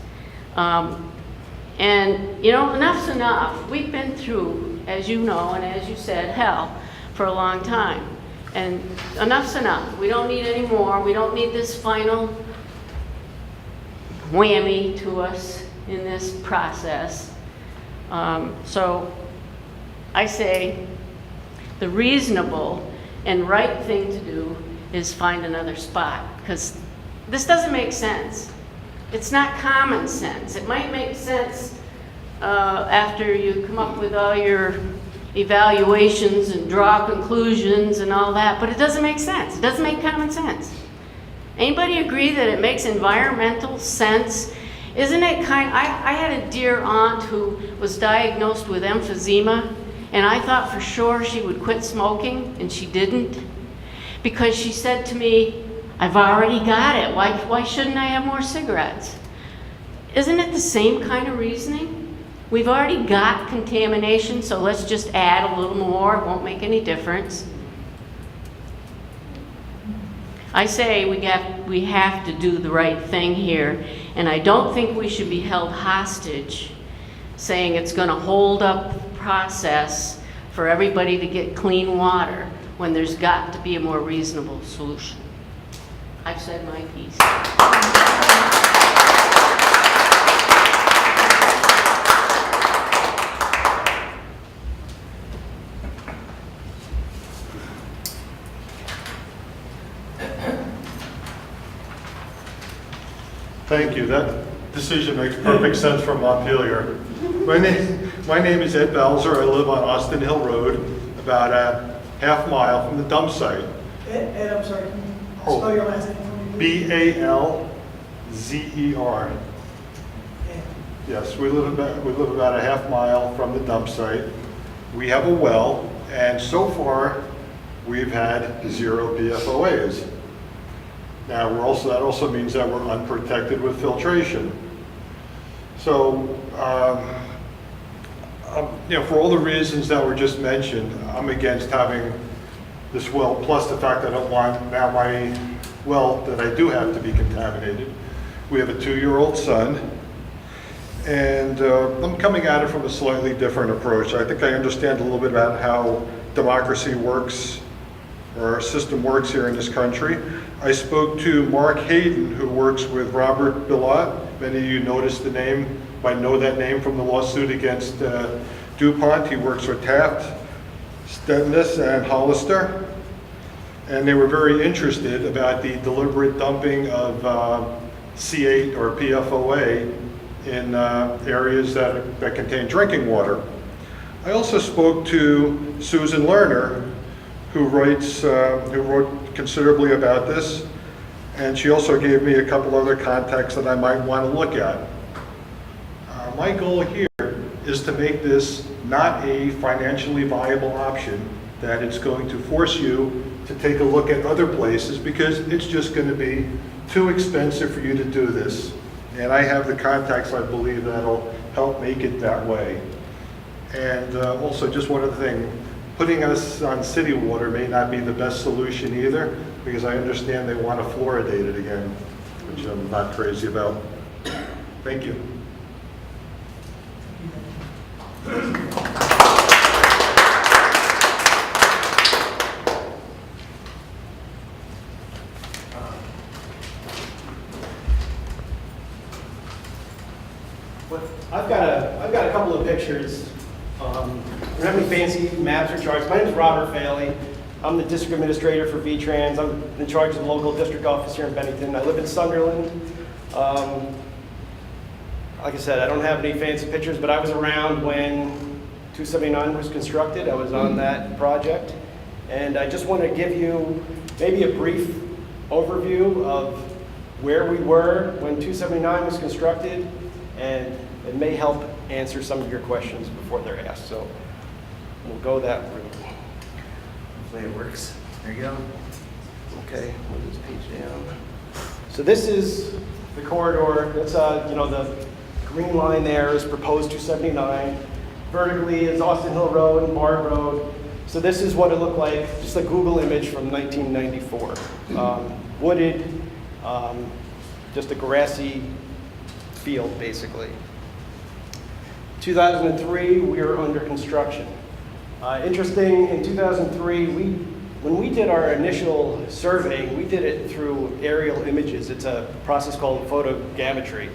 S5: And you know, enough's enough. We've been through, as you know, and as you said, hell for a long time. And enough's enough. We don't need any more. We don't need this final whammy to us in this process. So I say the reasonable and right thing to do is find another spot, because this doesn't make sense. It's not common sense. It might make sense after you come up with all your evaluations and draw conclusions and all that, but it doesn't make sense. It doesn't make common sense. Anybody agree that it makes environmental sense? Isn't it I had a dear aunt who was diagnosed with emphysema, and I thought for sure she would quit smoking, and she didn't, because she said to me, I've already got it. Why shouldn't I have more cigarettes? Isn't it the same kind of reasoning? We've already got contamination, so let's just add a little more. It won't make any difference. I say we have to do the right thing here, and I don't think we should be held hostage saying it's going to hold up the process for everybody to get clean water when there's got to be a more reasonable solution. I've said my piece.
S4: Thank you. That decision makes perfect sense for Montpelier. My name is Ed Balzer. I live on Austin Hill Road, about a half mile from the dump site.
S1: Ed, I'm sorry, can you spell your last name for me, please?
S4: Balzer. Yes, we live about a half mile from the dump site. We have a well, and so far we've had 0 PFOAs. Now that also means that we're unprotected with filtration. So, for all the reasons that were just mentioned, I'm against having this well, plus the fact that I don't want now my well that I do have to be contaminated. We have a 2-year-old son, and I'm coming at it from a slightly different approach. I think I understand a little bit about how democracy works, or our system works here in this country. I spoke to Mark Hayden, who works with Robert Bilott. Many of you noticed the name, might know that name from the lawsuit against DuPont. He works with Taft, Steadness, and Hollister. And they were very interested about the deliberate dumping of C8 or PFOA in areas that contain drinking water. I also spoke to Susan Lerner, who wrote considerably about this, and she also gave me a couple other contacts that I might want to look at. My goal here is to make this not a financially viable option, that it's going to force you to take a look at other places because it's just going to be too expensive for you to do this. And I have the contacts, I believe, that'll help make it that way. And also, just one other thing, putting us on city water may not be the best solution either, because I understand they want to fluoridate it again, which I'm not crazy about. Thank you.
S6: I've got a couple of pictures. We don't have any fancy maps or charts. My name is Robert Faley. I'm the district administrator for V-Trans. I'm in charge of the local district office here in Bennington. I live in Sunderland. Like I said, I don't have any fancy pictures, but I was around when 279 was constructed. I was on that project. And I just want to give you maybe a brief overview of where we were when 279 was constructed, and it may help answer some of your questions before they're asked. So we'll go that route.
S3: Hopefully it works. There you go.
S6: Okay, move this page down. So this is the corridor. That's the green line there is proposed 279. Vertically is Austin Hill Road and Bard Road. So this is what it looked like, just a Google image from 1994. Wooded, just a grassy field, basically. 2003, we were under construction. Interesting, in 2003, when we did our initial surveying, we did it through aerial images. It's a process called photogrammetry,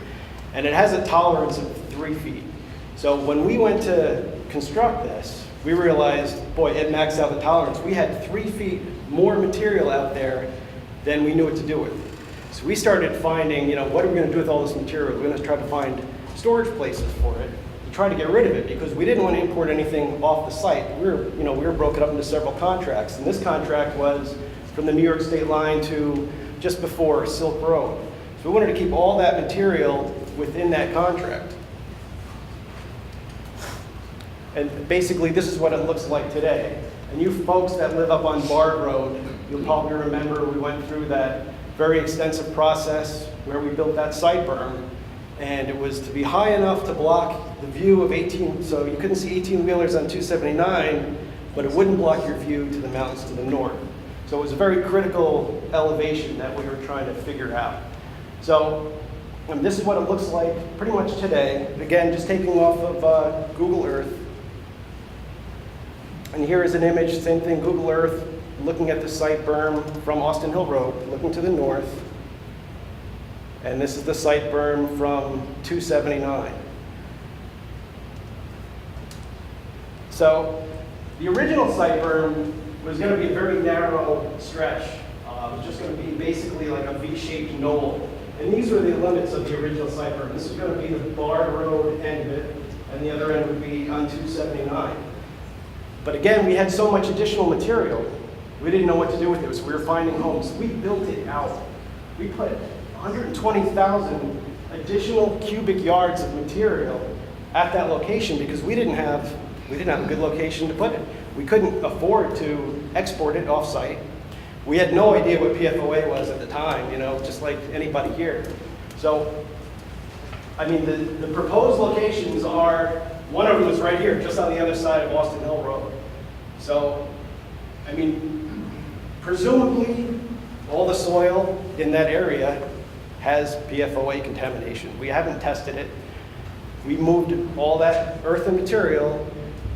S6: and it has a tolerance of 3 feet. So when we went to construct this, we realized, boy, it maxed out the tolerance. We had 3 feet more material out there than we knew what to do with. So we started finding, what are we going to do with all this material? We're going to try to find storage places for it, to try to get rid of it, because we didn't want to import anything off the site. We were broken up into several contracts, and this contract was from the New York State line to just before Silk Road. So we wanted to keep all that material within that contract. And basically, this is what it looks like today. And you folks that live up on Bard Road, you'll probably remember we went through that very extensive process where we built that site berm. And it was to be high enough to block the view of 18, so you couldn't see 18-wheelers on 279, but it wouldn't block your view to the mountains to the north. So it was a very critical elevation that we were trying to figure out. So this is what it looks like pretty much today. Again, just taking off of Google Earth. And here is an image, same thing, Google Earth, looking at the site berm from Austin Hill Road, looking to the north. And this is the site berm from 279. So the original site berm was going to be a very narrow stretch. It was just going to be basically like a V-shaped knoll. And these were the limits of the original site berm. This was going to be the Bard Road end of it, and the other end would be on 279. But again, we had so much additional material, we didn't know what to do with it, so we were finding homes. We built it out. We put 120,000 additional cubic yards of material at that location because we didn't have a good location to put it. We couldn't afford to export it off-site. We had no idea what PFOA was at the time, just like anybody here. So, the proposed locations are, one of them is right here, just on the other side of Austin Hill Road. So, presumably, all the soil in that area has PFOA contamination. We haven't tested it. We moved all that earth and material.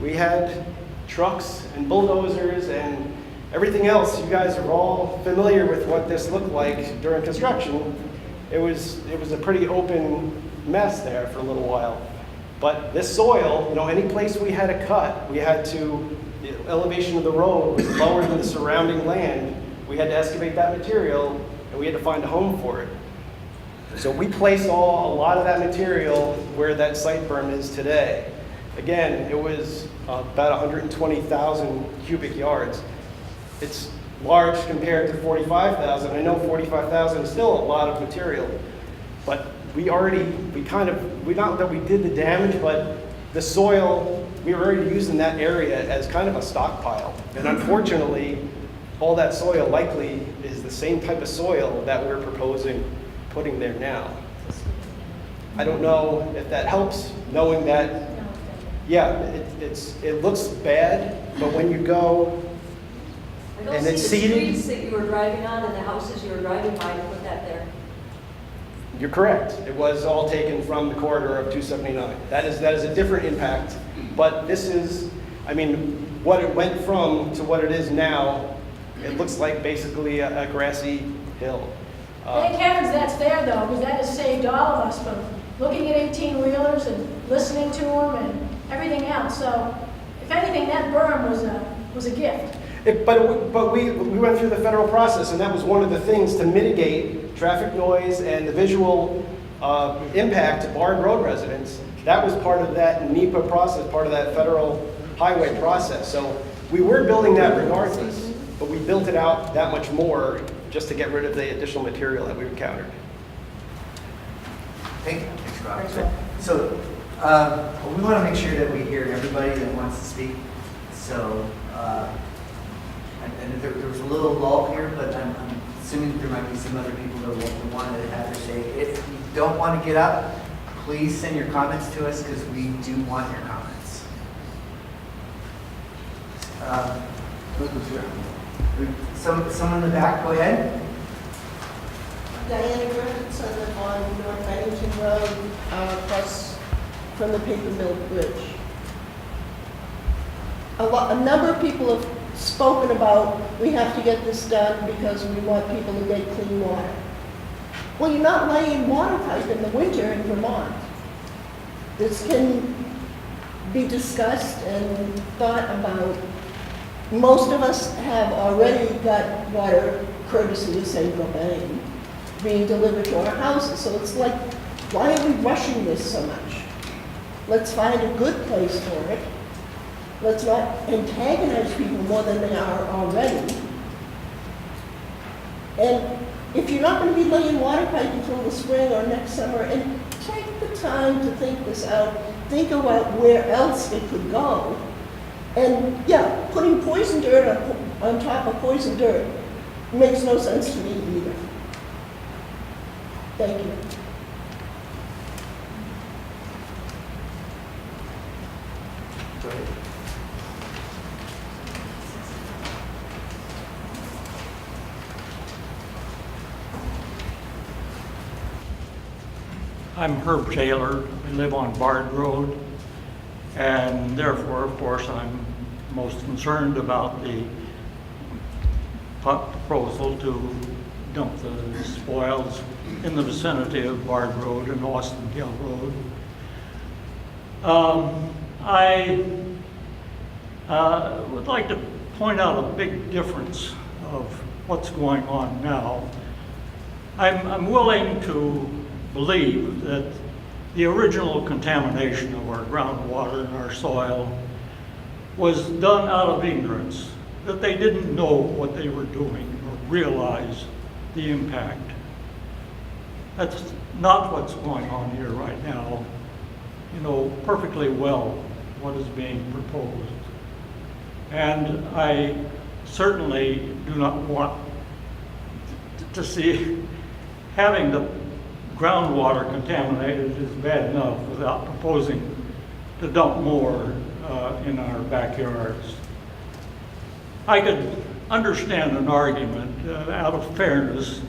S6: We had trucks and bulldozers and everything else. You guys are all familiar with what this looked like during construction. It was a pretty open mess there for a little while. But this soil, any place we had to cut, the elevation of the road was lower than the surrounding land. We had to excavate that material, and we had to find a home for it. So we placed a lot of that material where that site berm is today. Again, it was about 120,000 cubic yards. It's large compared to 45,000. I know 45,000 is still a lot of material, but not that we did the damage, but the soil, we were already using that area as kind of a stockpile. And unfortunately, all that soil likely is the same type of soil that we're proposing putting there now. I don't know if that helps, knowing that, yeah, it looks bad, but when you go,
S7: I don't
S6: and
S7: see
S6: it's
S7: the
S6: seeded.
S7: streets that you were driving on and the houses you were driving by to put that there.
S6: You're correct. It was all taken from the corridor of 279. That is a different impact, but this is, I mean, what it went from to what it is now, it looks like basically a grassy hill.
S8: Thank heavens that's there though, because that has saved all of us from looking at 18-wheelers and listening to them and everything else. So if anything, that berm was a gift.
S6: But we went through the federal process, and that was one of the things to mitigate traffic noise and the visual impact to Bard Road residents. That was part of that NEPA process, part of that federal highway process. So we were building that regardless, but we built it out that much more just to get rid of the additional material that we encountered.
S3: Thank you. Thanks, Rob. So we want to make sure that we hear everybody that wants to speak. So, and there was a little lull here, but I'm assuming that there might be some other people that wanted to have their say. If you don't want to get up, please send your comments to us because we do want your comments. Someone in the back, go ahead.
S9: Diana Griffiths, I live on North Bennington Road, across from the Paper Mill Bridge. A number of people have spoken about, we have to get this done because we want people to get clean water. Well, you're not laying water pipe in the winter in Vermont. This can be discussed and thought about. Most of us have already got water, courtesy of St. Gobain, being delivered to our houses. So it's like, why are we rushing this so much? Let's find a good place for it. Let's not antagonize people more than they are already. And if you're not going to be laying water pipe until the spring or next summer, and take the time to think this out, think about where else it could go. And yeah, putting poison dirt on top of poison dirt makes no sense to me either. Thank you.
S3: Go ahead.
S10: I'm Herb Taylor. I live on Bard Road, and therefore, of course, I'm most concerned about the proposal to dump the spoils in the vicinity of Bard Road and Austin Hill Road. I would like to point out a big difference of what's going on now. I'm willing to believe that the original contamination of our groundwater and our soil was done out of ignorance, that they didn't know what they were doing or realize the impact. That's not what's going on here right now. You know perfectly well what is being proposed. And I certainly do not want to see having the groundwater contaminated is bad enough without proposing to dump more in our backyards. I could understand an argument out of fairness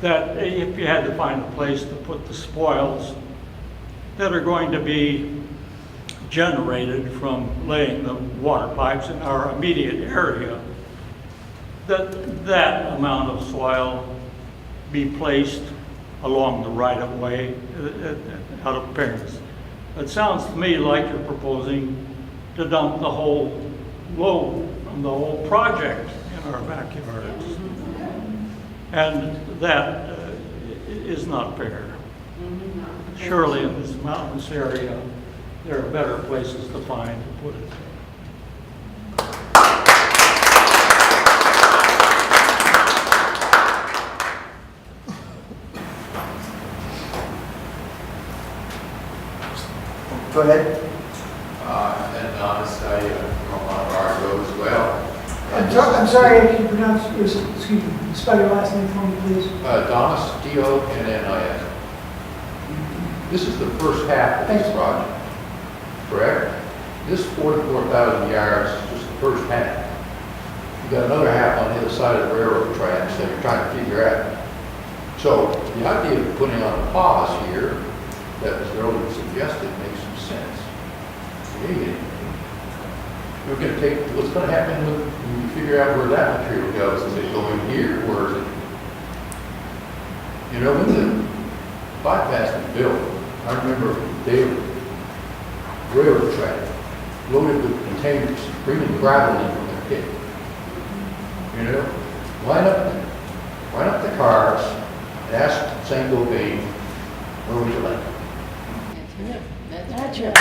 S10: that if you had to find a place to put the spoils that are going to be generated from laying the water pipes in our immediate area, that amount of soil be placed along the right-of-way out of fairness. It sounds to me like you're proposing to dump the whole load from the whole project in our backyards. And that is not fair. Surely in this mountainous area, there are better places to find to put it.
S3: Go ahead.
S11: And honest, I come on our road as well.
S1: I'm sorry, I can pronounce your, excuse me, spell your last name for me, please.
S11: Donis, D-O-N-N-I-S. This is the first half of this project, correct? This 44,000 yards is just the first half. You got another half on the other side of the railroad tracks that you're trying to figure out. So the idea of putting on a pause here, that was earlier suggested, makes some sense. Yeah. We're going to take, what's going to happen when you figure out where that material goes? Is it going here, or is it? You know, when the bypass was built, I remember they were railroad track loaded with containers, bringing gravel in from their pit. You know, line up the cars, and ask St. Gobain, where would you like?
S5: That's right.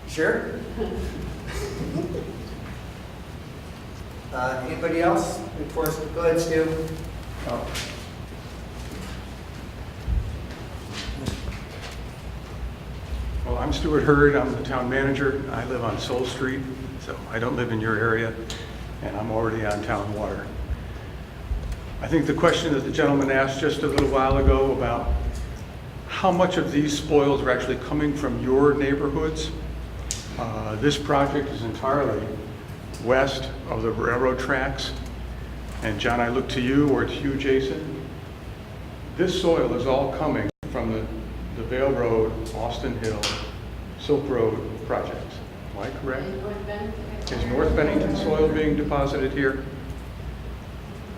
S3: Sure. Anybody else? Before, go ahead, Stu. Oh.
S12: Well, I'm Stuart Hurd. I'm the town manager. I live on Soul Street, so I don't live in your area, and I'm already on town water. I think the question that the gentleman asked just a little while ago about how much of these spoils are actually coming from your neighborhoods. This project is entirely west of the railroad tracks. And John, I look to you, or to you, Jason. This soil is all coming from the Vale Road, Austin Hill, Silk Road projects. Am I correct? Is North Bennington soil being deposited here?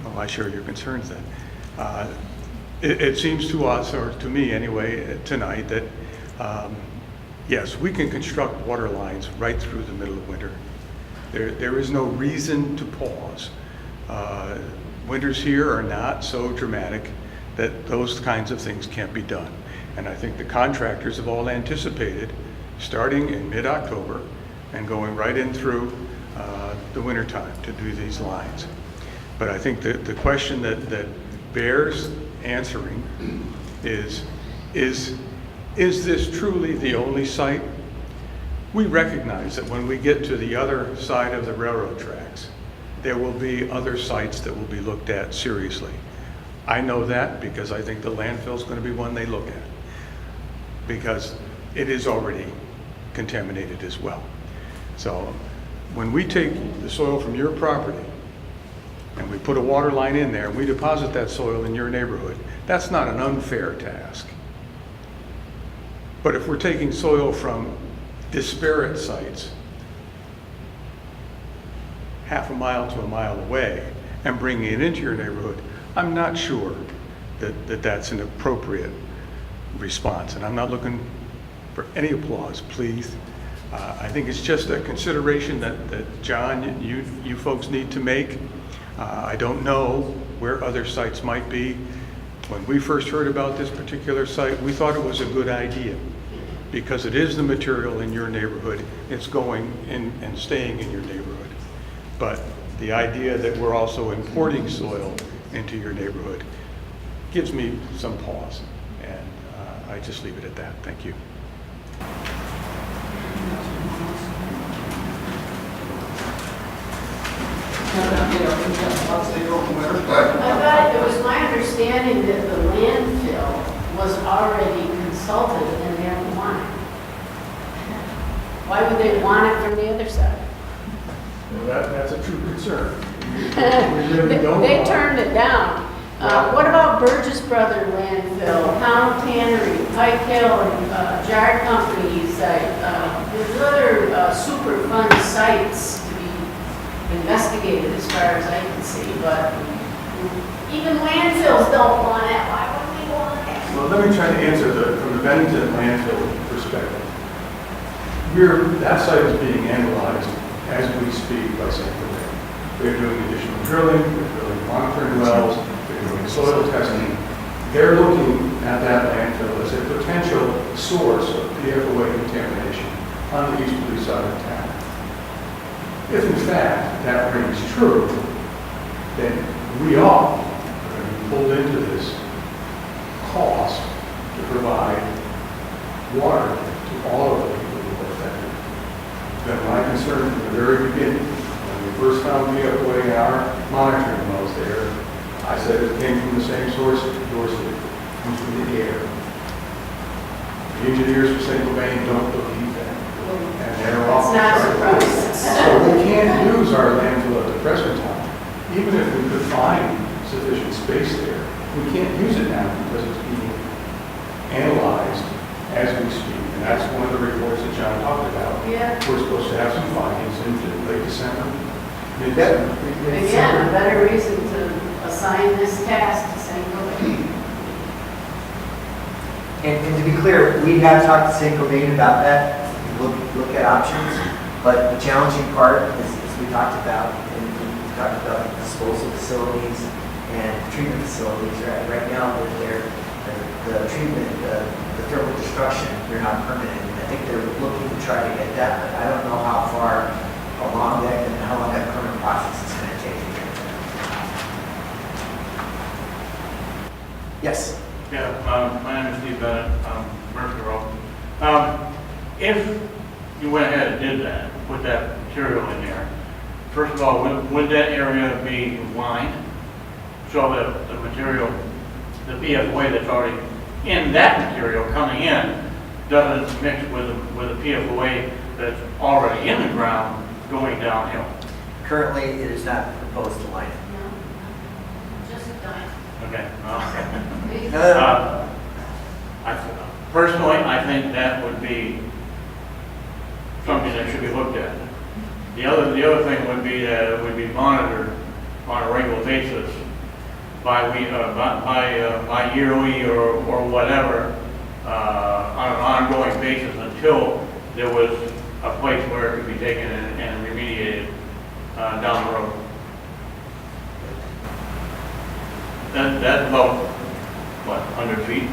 S12: Well, I share your concerns then. It seems to us, or to me anyway, tonight that yes, we can construct water lines right through the middle of winter. There is no reason to pause. Winters here are not so dramatic that those kinds of things can't be done. And I think the contractors have all anticipated starting in mid-October and going right in through the winter time to do these lines. But I think that the question that bears answering is this truly the only site? We recognize that when we get to the other side of the railroad tracks, there will be other sites that will be looked at seriously. I know that because I think the landfill is going to be one they look at, because it is already contaminated as well. So when we take the soil from your property and we put a water line in there and we deposit that soil in your neighborhood, that's not an unfair task. But if we're taking soil from disparate sites half a mile to a mile away and bringing it into your neighborhood, I'm not sure that that's an appropriate response. And I'm not looking for any applause, please. I think it's just a consideration that John, you folks need to make. I don't know where other sites might be. When we first heard about this particular site, we thought it was a good idea because it is the material in your neighborhood. It's going in and staying in your neighborhood. But the idea that we're also importing soil into your neighborhood gives me some pause. And I just leave it at that. Thank you.
S5: I thought it was my understanding that the landfill was already consulted and they don't want it. Why would they want it from the other side?
S12: Well, that's a true concern. We really don't
S5: They
S12: want it.
S5: turned it down. What about Burgess Brother landfill, Pound Tannery, Pike Hill, and Jar Company site? There's other Superfund sites to be investigated as far as I can see, but even landfills don't want it. Why would we want it?
S12: Well, let me try to answer from the Bennington landfill perspective. That site is being analyzed as we speak by St. Gobain. They're doing additional drilling, they're drilling monitoring wells, they're doing soil testing. They're looking at that landfill as a potential source of PFOA contamination on the easterly side of town. If in fact that rings true, then we all are going to be pulled into this cost to provide
S11: water to all of the people who are affected. It's been my concern from the very beginning. When we first found PFOA in our monitoring wells there, I said it came from the same source, yours did, comes from the air. The engineers for St. Gobain don't believe that. And they're off the chart. So we can't use our landfill at the present time, even if we could find sufficient space there. We can't use it now because it's being analyzed as we speak. And that's one of the reports that John talked about.
S5: Yeah.
S11: We're supposed to have some findings in late December, mid-December.
S5: Again, a better reason to assign this task to St. Louis.
S3: And to be clear, we have talked to St. Gobain about that, look at options, but the challenging part is, as we talked about, and we talked about disposal facilities and treatment facilities. Right now, the treatment, the thermal destruction, they're not permanent. I think they're looking to try to get that, but I don't know how far along that and how long that permanent process is going to take. Yes?
S13: Yeah, my name is Steve Bennett, Mercer Road. If you went ahead and did that, put that material in there, first of all, would that area be lined so that the material, the PFOA that's already in that material coming in doesn't mix with the PFOA that's already in the ground going downhill?
S3: Currently, it is not proposed to line.
S5: Just a dime.
S13: Okay.
S3: No.
S13: Personally, I think that would be something that should be looked at. The other thing would be that it would be monitored on a regular basis by yearly or whatever, on an ongoing basis until there was a place where it could be taken and remediated down the road. That's about, what, 100 feet,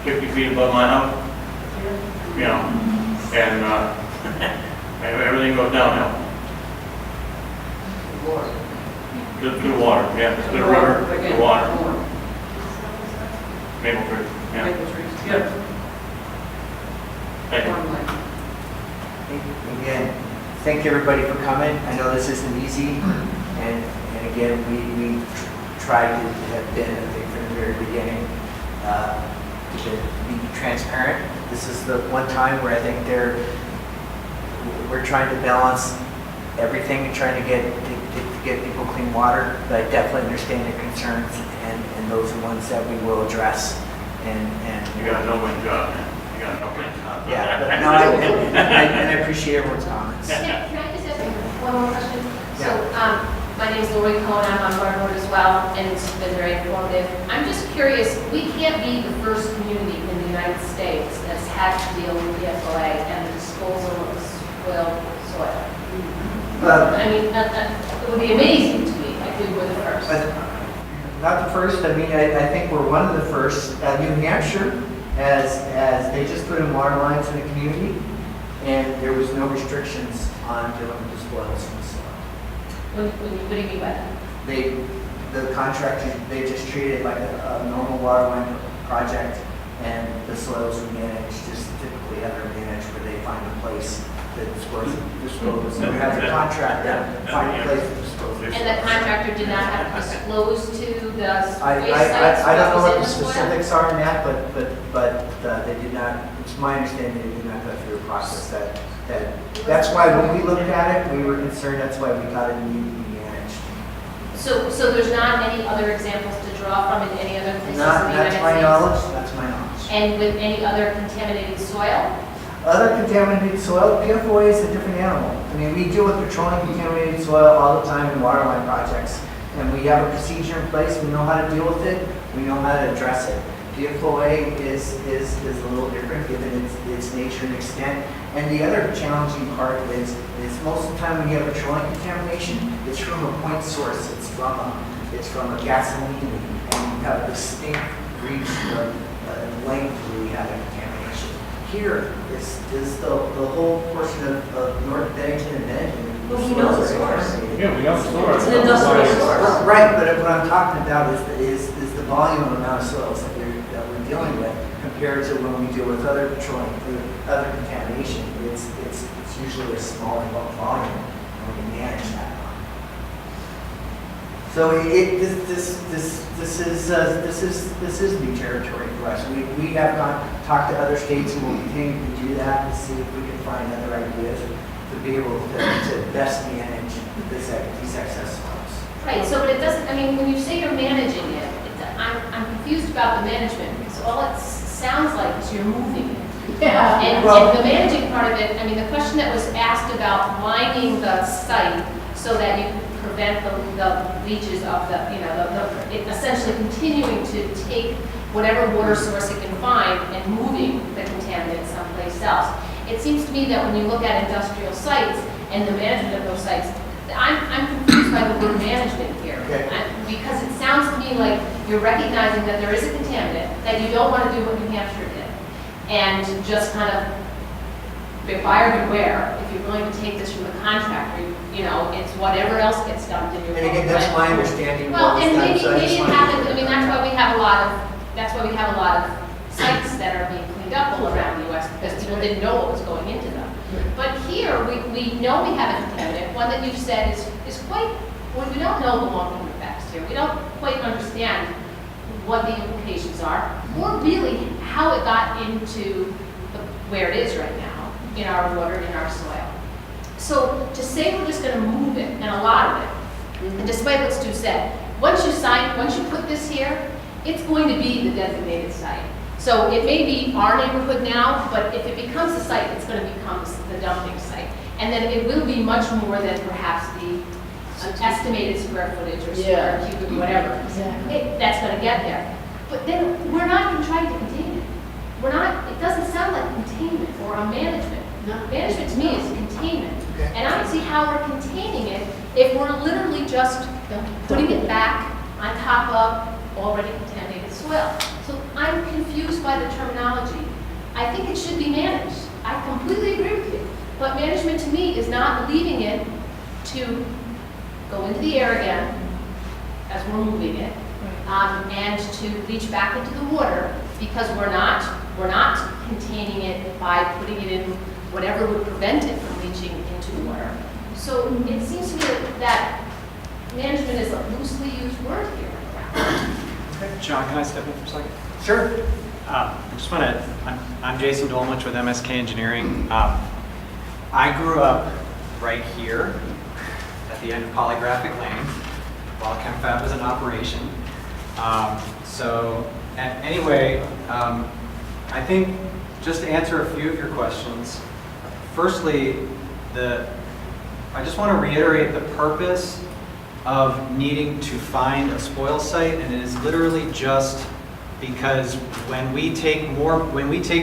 S13: 50 feet above my house? You know, and everything goes downhill. To the water, yeah, to the river, to the water. Maple trees, yeah.
S7: Maple trees, yeah.
S13: Thank you.
S3: Again, thank everybody for coming. I know this isn't easy, and again, we tried to have been, I think, from the very beginning, to be transparent. This is the one time where I think we're trying to balance everything and trying to get people clean water, but I definitely understand your concerns, and those are ones that we will address. And
S13: You got no win job, man. You got no win job.
S3: yeah, but no, I appreciate everyone's comments.
S14: Can I just ask one more question?
S3: Yeah.
S14: So, my name is Lori Cohen, I'm on Barton Road as well, and it's been very informative. I'm just curious, we can't be the first community in the United States that's had to deal with PFOA and the disposal of soil. I mean, it would be amazing to me if we were the first.
S3: Not the first, I mean, I think we're one of the first. New Hampshire, as they just put in water lines in the community, and there was no restrictions on dealing with the spoils from the soil.
S14: What do you mean by that?
S3: The contractor, they just treat it like a normal water line project, and the soils are managed just typically how they're managed, where they find a place that dispose. So we have the contractor find a place to dispose.
S14: And the contractor did not have to disclose to the waste sites?
S3: I don't know what the
S14: was in soil?
S3: specifics are in that, but they did not, it's my understanding they did not go through a process that's why when we looked at it, we were concerned, that's why we thought it needed to be managed.
S14: So there's not any other examples to draw from in any other places in the
S3: Not,
S14: United
S3: that's
S14: States?
S3: my knowledge, that's my knowledge.
S14: And with any other contaminated soil?
S3: Other contaminated soil, PFOA is a different animal. I mean, we deal with petroleum contaminated soil all the time in waterline projects. And we have a procedure in place, we know how to deal with it, we know how to address it. PFOA is a little different given its nature and extent. And the other challenging part is most of the time when you have petroleum contamination, it's from a point source, it's from a gasoline, and you have a distinct reach length where you have a contamination. Here is the whole portion of North Bennington and Bennington.
S14: But we know the source.
S11: Yeah, we know the source.
S14: It's an industrial source.
S3: Right, but what I'm talking about is the volume of amount of soils that we're dealing with compared compared to when we deal with other petroleum, other contamination, it's usually a smaller volume, and we can manage that. So this is new territory for us. We have talked to other states, and we'll continue to do that to see if we can find other ideas to be able to best manage these excess flows.
S14: Right, so but it doesn't, I mean, when you say you're managing it, I'm confused about the management, because all it sounds like is you're moving it.
S8: Yeah.
S14: And the managing part of it, I mean, the question that was asked about lining the site so that you can prevent the leaches of it essentially continuing to take whatever water source it can find and moving the contaminant someplace else. It seems to me that when you look at industrial sites and the management of those sites, I'm confused by the word management here.
S3: Okay.
S14: Because it sounds to me like you're recognizing that there is a contaminant, that you don't want to do what New Hampshire did, and just kind of buyer beware. If you're going to take this from the contractor, it's whatever else gets dumped in your.
S3: And again, that's my understanding.
S14: Well, and maybe
S3: So
S14: it happens. I mean, that's why we have a lot of sites that are being cleaned up all around the U.S. because people didn't know what was going into them. But here, we know we have a contaminant. One that you've said is quite. Well, we don't know the long-term effects here. We don't quite understand what the implications are, or really how it got into where it is right now in our water, in our soil. So to say we're just going to move it, and a lot of it, and despite what Stu said, once you put this here, it's going to be the designated site. So it may be our neighborhood now, but if it becomes a site, it's going to become the dumping site. And then it will be much more than perhaps the estimated square footage or square cubic, whatever.
S8: Exactly.
S14: That's going to get there. But then we're not even trying to contain it. It doesn't sound like containment or a management.
S8: No.
S14: Management to me is containment.
S3: Okay.
S14: And I don't see how we're containing it if we're literally just putting it back on top of already contaminated soil. So I'm confused by the terminology. I think it should be managed. I completely agree with you. But management to me is not leaving it to go into the air again as we're moving it, and to leach back into the water, because we're not containing it by putting it in whatever would prevent it from leaching into the water. So it seems to me that management is a loosely used word here.
S15: John, can I step in for a second?
S3: Sure.
S15: I just want to, I'm Jason Dolmich with MSK Engineering. I grew up right here at the end of Polygraphic Lane while ChemFab was in operation. Anyway, I think just to answer a few of your questions, firstly, I just want to reiterate the purpose of needing to find a spoil site, and it is literally just because when we take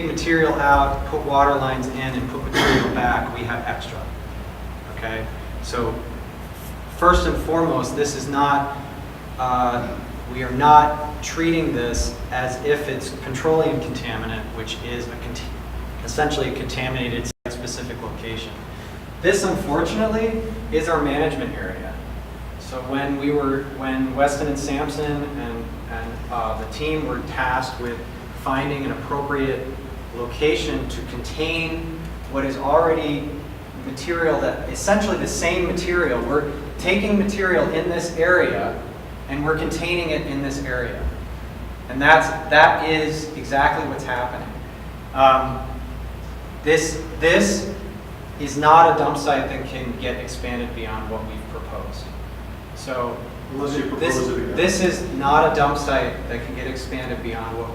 S15: material out, put water lines in, and put material back, we have extra. Okay, so first and foremost, this is not. We are not treating this as if it's petroleum contaminant, which is essentially a contaminated site-specific location. This, unfortunately, is our management area. So when Weston and Sampson and the team were tasked with finding an appropriate location to contain what is already material that essentially the same material. We're taking material in this area and we're containing it in this area. And that is exactly what's happening. This is not a dump site that can get expanded beyond what we've proposed. So this is not a dump site that can get expanded beyond what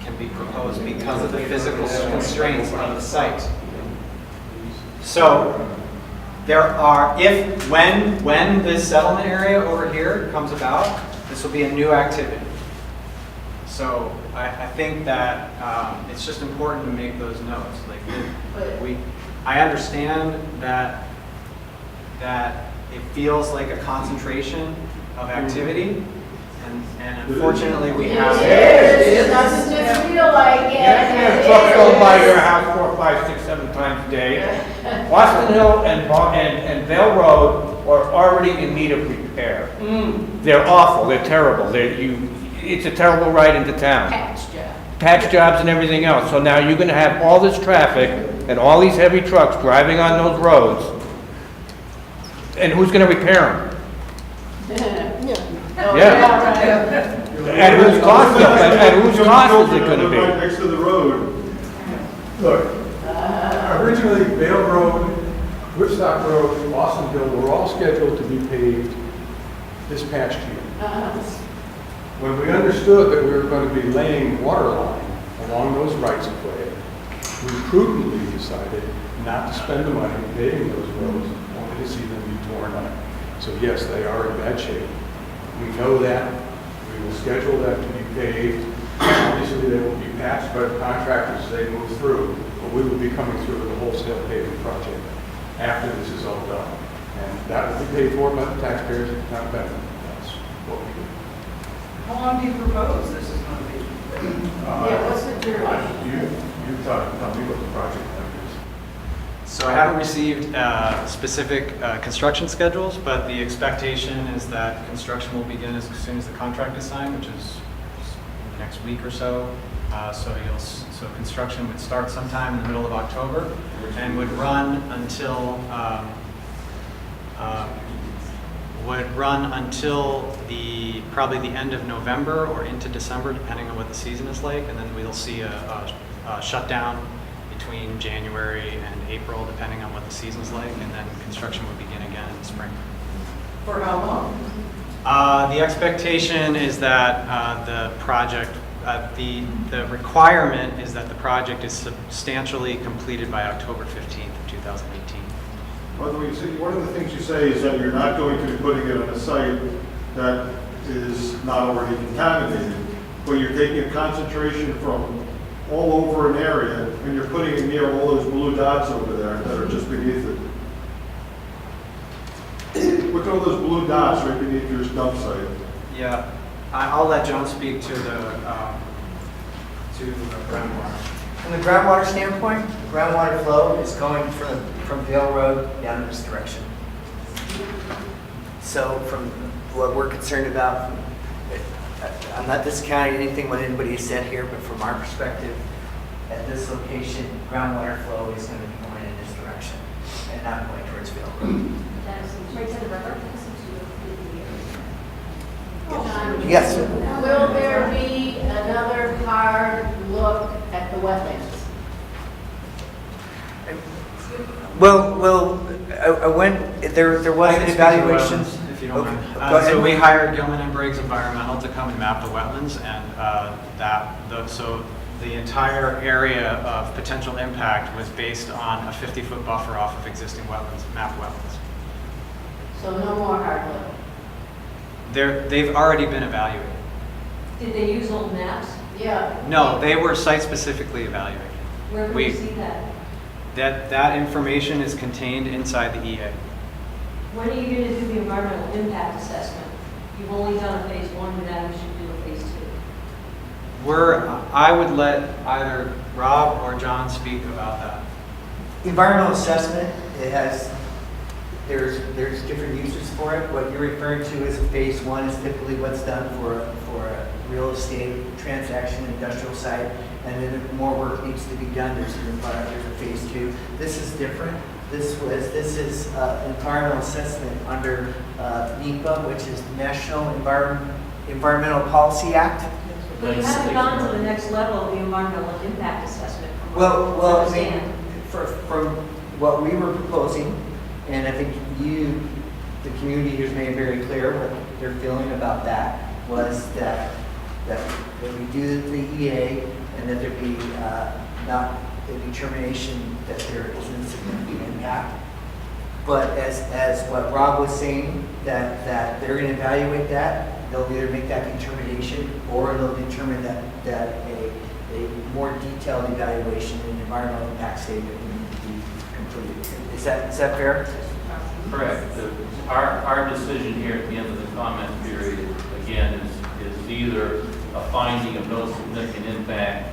S15: can be proposed because of the physical constraints of the site. So there are, when this settlement area over here comes about, this will be a new activity. So I think that it's just important to make those notes. I understand that it feels like a concentration of activity, and unfortunately we have.
S8: It doesn't just feel like it.
S16: Trucks go by your house 4, 5, 6, 7 times a day. Boston Hill and Vale Road are already in need of repair. They're awful. They're terrible. It's a terrible ride into town. patch jobs and everything else. So now you're gonna have all this traffic and all these heavy trucks driving on those roads. And who's gonna repair them? Yeah. At whose cost, though? At whose cost is it gonna
S4: Right
S16: be?
S4: next to the road. Look,
S12: Originally, Vale Road, Woodstock Road, Austinville were all scheduled to be paved this past year. When we understood that we were going to be laying water line along those rights of way, we prudently decided not to spend the money paving those roads, only to see them be torn up. So yes, they are in bad shape. We know that. We will schedule them to be paved. Obviously, they will be patched by the contractors as they move through, but we will be coming through with a wholesale paving project after this is all done. And that will be paid for by the taxpayers of the town of Benton. That's what we do.
S17: How long do you propose this is going to be?
S5: Yeah, what's the duration?
S12: You tell me what the project is.
S15: So I haven't received specific construction schedules, but the expectation is that construction will begin as soon as the contract is signed, which is next week or so. So construction would start sometime in the middle of October and would run until probably the end of November or into December, depending on what the season is like, and then we'll see a shutdown between January and April, depending on what the season's like, and then construction would begin again in the spring.
S17: For how long?
S15: The expectation is that the project, the requirement is that the project is substantially completed by October 15th of 2018.
S4: One of the things you say is that you're not going to be putting it on a site that is not already contaminated, but you're taking a concentration from all over an area and you're putting it near all those blue dots over there that are just beneath it. Look at all those blue dots right beneath your dump site.
S15: Yeah, I'll let John speak to the groundwater.
S3: From the groundwater standpoint, groundwater flow is going from Vale Road down this direction. So from what we're concerned about, I'm not discounting anything what anybody has said here, but from our perspective, at this location, groundwater flow is going to be going in this direction and not going towards Vale Road.
S14: Right to the river.
S3: Yes.
S5: Will there be another hard look at the wetlands?
S3: Well, there was an evaluation.
S15: If you don't mind.
S3: Go ahead.
S15: So we hired Gilman and Briggs Environmental to come and map the wetlands, and so the entire area of potential impact was based on a 50-foot buffer off of existing wetlands, mapped wetlands.
S5: So no more hard look?
S15: They've already been evaluated.
S7: Did they use old maps?
S5: Yeah.
S15: No, they were site-specifically evaluated.
S7: Where can we see that?
S15: That information is contained inside the EA.
S7: When are you going to do the environmental impact assessment? You've only done a phase one, but now you should do a phase two.
S15: I would let either Rob or John speak about that.
S3: Environmental assessment, there's different uses for it. What you're referring to as a phase one is typically what's done for a real estate transaction, industrial site, and then if more work needs to be done, there's a phase two. This is different. This is environmental assessment under NEPA, which is the National Environmental Policy Act.
S7: But you haven't gone to the next level of the environmental impact assessment.
S3: Well, I mean, from what we were proposing, and I think the community here has made very clear what they're feeling about that, was that we do the EA and that there be not a determination that there isn't significant impact. But as what Rob was saying, that they're going to evaluate that, they'll either make that determination or they'll determine that a more detailed evaluation and environmental impact statement need to be completed. Is that fair?
S2: Correct. Our decision here at the end of the comment period, again, is either a finding of no significant impact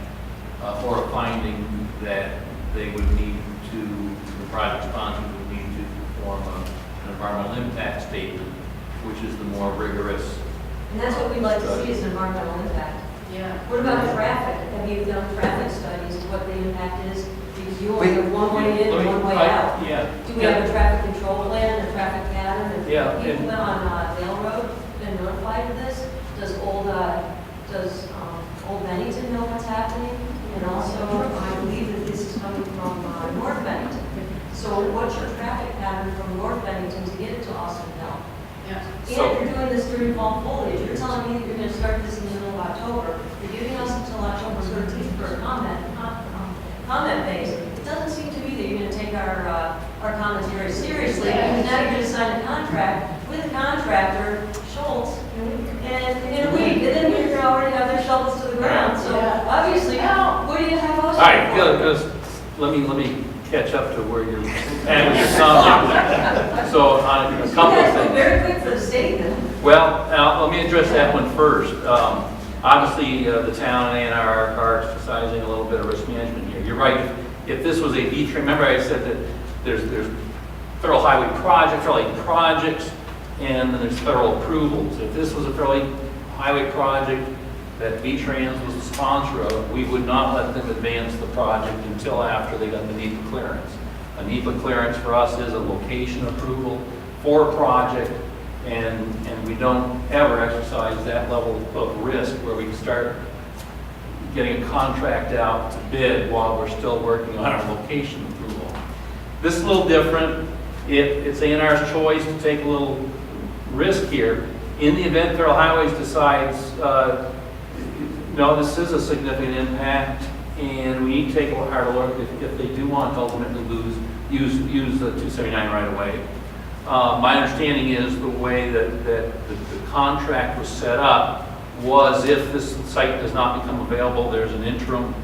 S2: or a finding that they would need to, the project sponsor would need to perform an environmental impact statement, which is the more rigorous.
S7: And that's what we'd like to see is an environmental impact.
S8: Yeah.
S7: What about traffic? Have you done traffic studies of what the impact is? Because you only have one way in and one way out.
S2: Yeah.
S7: Do we have a traffic control plan, a traffic pattern? And
S2: Yeah,
S7: people on Dale Road been notified of this? Does Old Bennington know what's happening? And also, I believe that this is coming from North Bennington. So what's your traffic pattern from North Bennington to get to Austinville?
S8: Yeah.
S7: And you're doing this during fall foliage. You're telling me that you're going to start this in the middle of October. You're giving us until October 13th for a comment phase. It doesn't seem to me that you're going to take our comments very seriously. Because now you're going to sign a contract with a contractor, Schultz, and in a week. And then you're going to already have their shovels to the ground. So obviously, what do you have us?
S2: All right, good, because let me catch up to where you're at with your subject. So on a couple of
S7: You guys go
S2: things.
S7: very quick for the state then.
S2: Well, let me address that one first. Obviously, the town and are exercising a little bit of risk management here. You're right. If this was a V-train, remember I said that there's federal highway projects, and then there's federal approvals. If this was a federal highway project that V-Trans was the sponsor of, we would not let them advance the project until after they got the NEPA clearance. A NEPA clearance for us is a location approval for a project, and we don't ever exercise that level of risk where we start getting a contract out to bid while we're still working on our location approval. This is a little different. It's A&R's choice to take a little risk here. In the event Federal Highways decides, no, this is a significant impact, and we need to take a hard look if they do want to ultimately use the 279 right away. My understanding is the way that the contract was set up was if this site does not become available, there's an interim,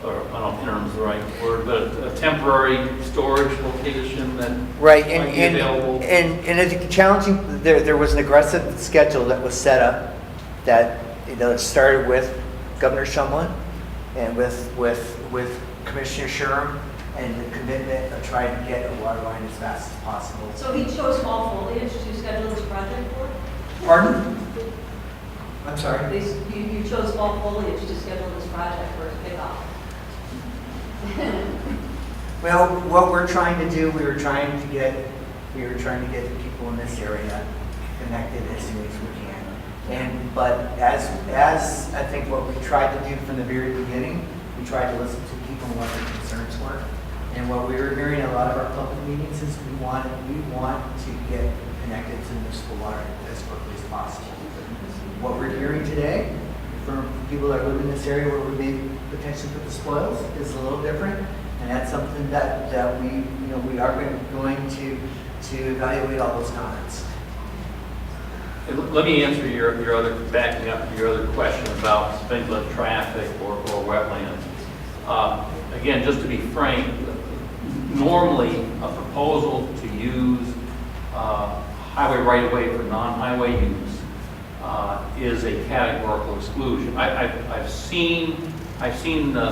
S2: or I don't know if interim is the right word, but a temporary storage location that
S3: Right,
S2: might be available.
S3: and it's challenging, there was an aggressive schedule that was set up that, it started with Governor Shumlin and with Commissioner Sherm, and the commitment of trying to get a water line as fast as possible.
S7: So he chose fall foliage to schedule this project for?
S3: Pardon? I'm sorry?
S7: You chose fall foliage to schedule this project for its kickoff.
S3: Well, what we're trying to do, we were trying to get the people in this area connected as soon as we can. But as I think what we tried to do from the very beginning, we tried to listen to people and what their concerns were. And what we were hearing in a lot of our public meetings is we want to get connected to municipal water as quickly as possible. What we're hearing today from people that live in this area where we may potentially put the spoils is a little different. And that's something that we are going to evaluate all those comments.
S2: Let me answer backing up your other question about things like traffic or wetlands. Again, just to be frank, normally a proposal to use highway right-of-way for non-highway use is a categorical exclusion. I've seen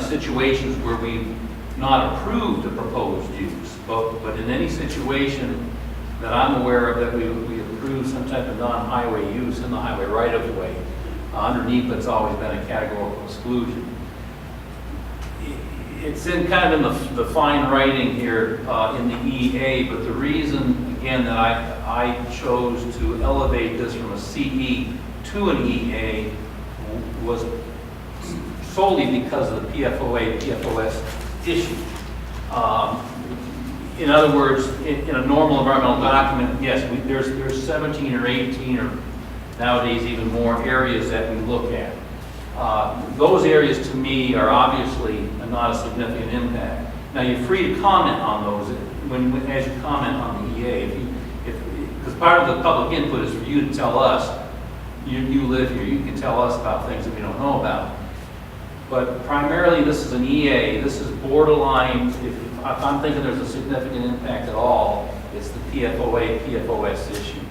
S2: situations where we've not approved a proposed use, but in any situation that I'm aware of that we approve some type of non-highway use in the highway right-of-way, under NEPA it's always been a categorical exclusion. It's in kind of in the fine writing here in the EA, but the reason, again, that I chose to elevate this from a CE to an EA was solely because of the PFOA, PFOS issue. In other words, in a normal environmental document, yes, there's 17 or 18 or nowadays even more areas that we look at. Those areas to me are obviously not a significant impact. Now you're free to comment on those as you comment on the EA. Because part of the public input is for you to tell us, you live here, you can tell us about things that we don't know about. But primarily this is an EA, this is borderline, if I'm thinking there's a significant impact at all, it's the PFOA, PFOS issue.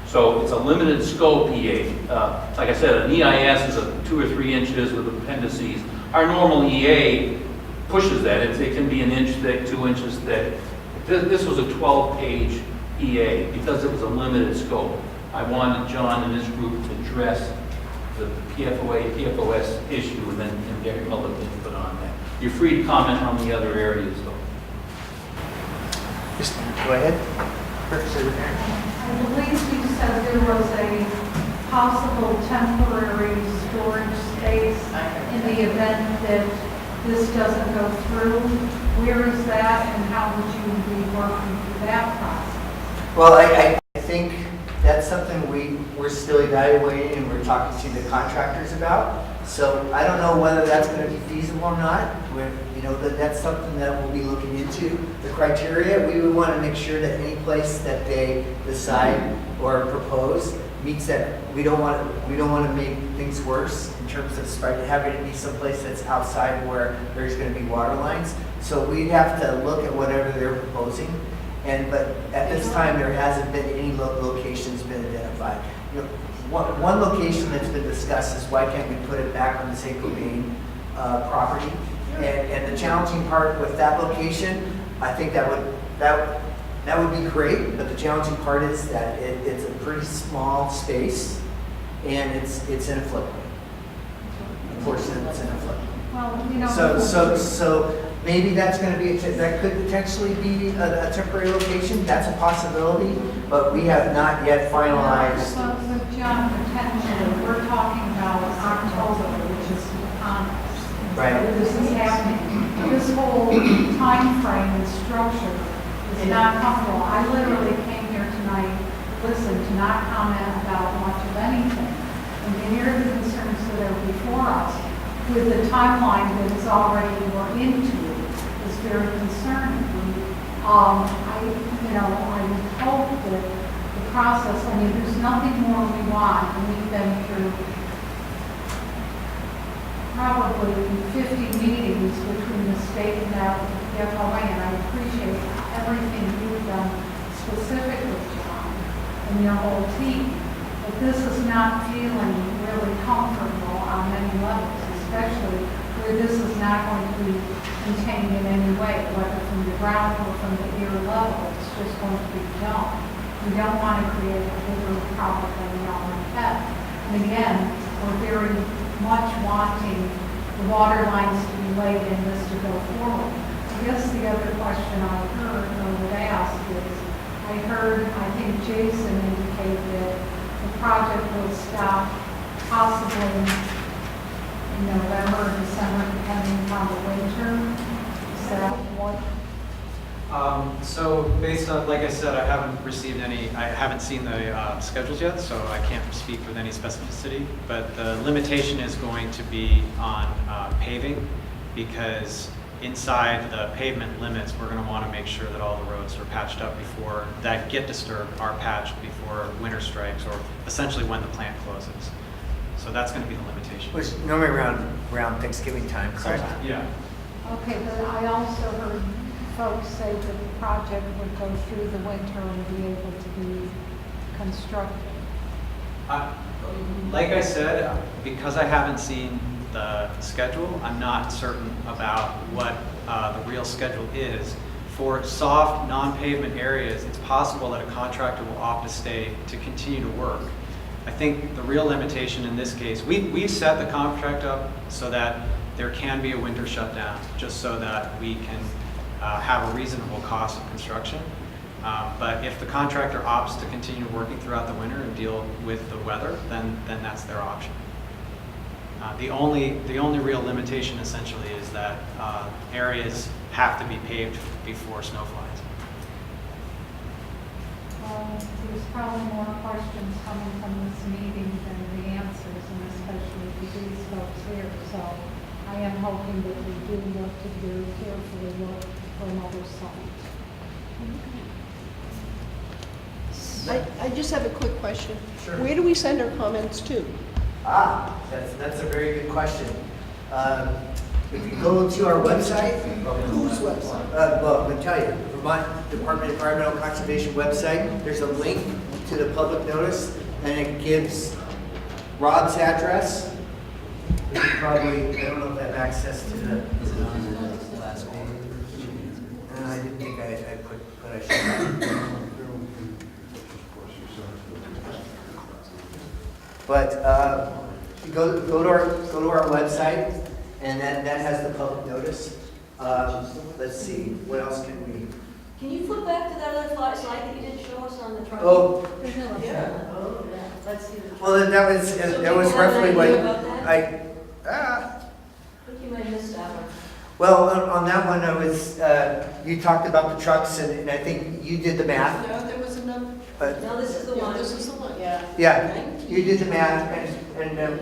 S2: So it's a limited scope EA. Like I said, an EIS is 2 or 3 inches with appendices. Our normal EA pushes that. It can be 1 inch thick, 2 inches thick. This was a 12-page EA because it was a limited scope. I wanted John and his group to address the PFOA, PFOS issue and then get public input on that. You're free to comment on the other areas though.
S3: Just go ahead.
S18: I believe you said there was a possible temporary storage space in the event that this doesn't go through. Where is that and how would you be working through that process?
S3: Well, I think that's something we're still evaluating and we're talking to the contractors about. So I don't know whether that's going to be feasible or not. That's something that we'll be looking into. The criteria, we would want to make sure that any place that they decide or propose meets that. We don't want to make things worse in terms of having it be someplace that's outside where there's going to be water lines. So we'd have to look at whatever they're proposing. But at this time, there hasn't been any locations been identified. One location that's been discussed is why can't we put it back on the St. Cobain property? And the challenging part with that location, I think that would be great. But the challenging part is that it's a pretty small space, and it's in a floodplain. Unfortunately, it's in a floodplain.
S18: Well,
S3: So maybe that's going to be that could potentially be a temporary location. That's a possibility, but we have not yet finalized.
S18: But John, potentially, we're talking about October, which is on us.
S3: Right.
S18: This is happening. This whole time frame and structure is not comfortable. I literally came here tonight, listen, to not comment about much of anything, and to hear the concerns that are before us with the timeline that is already we're into is very concerning. I hope that the process, there's nothing more we want, and we've been through probably 50 meetings between the state and the PFOA, and I appreciate everything you've done specifically, John, and your whole team. But this is not feeling really comfortable on many levels, especially where this is not going to be contained in any way, whether from the ground or from the ear level. It's just going to be done. We don't want to create a bigger problem than we already have. And again, we're very much wanting the water lines to be laid in this to go forward. I guess the other question I heard or would ask is, I think Jason indicated that the project will stop possibly in November or December, depending on the winter. Is that what?
S15: So based on, like I said, I haven't seen the schedules yet, so I can't speak with any specificity, but the limitation is going to be on paving, because inside the pavement limits, we're going to want to make sure that all the roads are patched up before that get disturbed, are patched before winter strikes, or essentially when the plant closes. So that's going to be the limitation.
S3: Which normally around Thanksgiving time, correct?
S15: Yeah.
S18: Okay, but I also heard folks say that the project would go through the winter and be able to be constructed.
S15: Like I said, because I haven't seen the schedule, I'm not certain about what the real schedule is. For soft, non-pavement areas, it's possible that a contractor will opt to stay to continue to work. I think the real limitation in this case, we've set the contract up so that there can be a winter shutdown, just so that we can have a reasonable cost of construction. But if the contractor opts to continue working throughout the winter and deal with the weather, then that's their option. The only real limitation essentially is that areas have to be paved before snow flies.
S18: There's probably more questions coming from this meeting than the answers, and especially for these folks here. So I am hoping that we do look to very carefully look for another site.
S9: I just have a quick question.
S3: Sure.
S9: Where do we send our comments to?
S3: That's a very good question. If you go to our website,
S9: Whose website?
S3: well, I'm going to tell you, Vermont Department of Environmental Conservation website, there's a link to the public notice, and it gives Rob's address. You probably, I don't know if I have access to the last page. I didn't think I put, but I should have. But You go to our website, and that has the public notice. Let's see, what else can we?
S7: Can you flip back to that other slide that you didn't show us on the truck?
S3: Oh,
S5: Yeah. Oh, yeah. Let's see the.
S3: well, that was roughly what I
S7: think you might have missed that one.
S3: well, on that one, you talked about the trucks, and I think you did the math.
S9: No, there was another.
S7: No, this is the one.
S9: This is the one.
S5: Yeah.
S3: Yeah, you did the math, and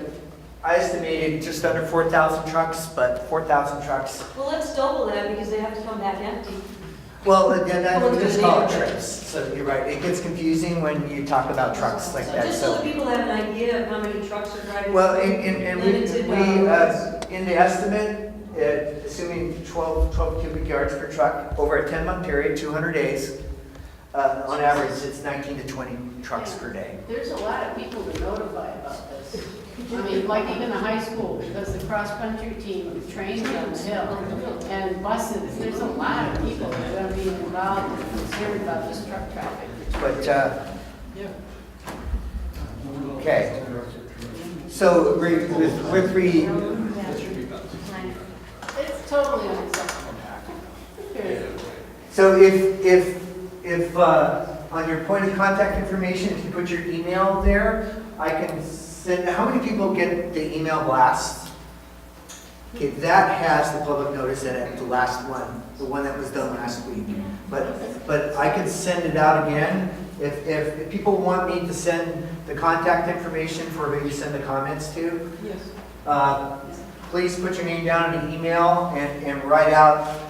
S3: I estimated just under 4,000 trucks, but 4,000 trucks.
S7: Well, let's double that because they have to come back empty.
S3: Well, we just call it trips, so you're right. It gets confusing when you talk about trucks like that.
S7: Just so that people have an idea of how many trucks are driving.
S3: Well, and we in the estimate, assuming 12 cubic yards per truck, over a 10-month period, 200 days, on average, it's 19 to 20 trucks per day.
S5: There's a lot of people to notify about this. I mean, like even the high school, because the cross-country team trains on the hill, and buses, there's a lot of people that are going to be involved and concerned about this truck traffic.
S3: But, okay. So with
S5: It's totally unacceptable.
S3: So if on your point of contact information, if you put your email there, I can send, how many people get the email blast? Okay, that has the public notice in it, the last one, the one that was done last week. But I can send it out again. If people want me to send the contact information for who you send the comments to, please put your name down in an email and write out,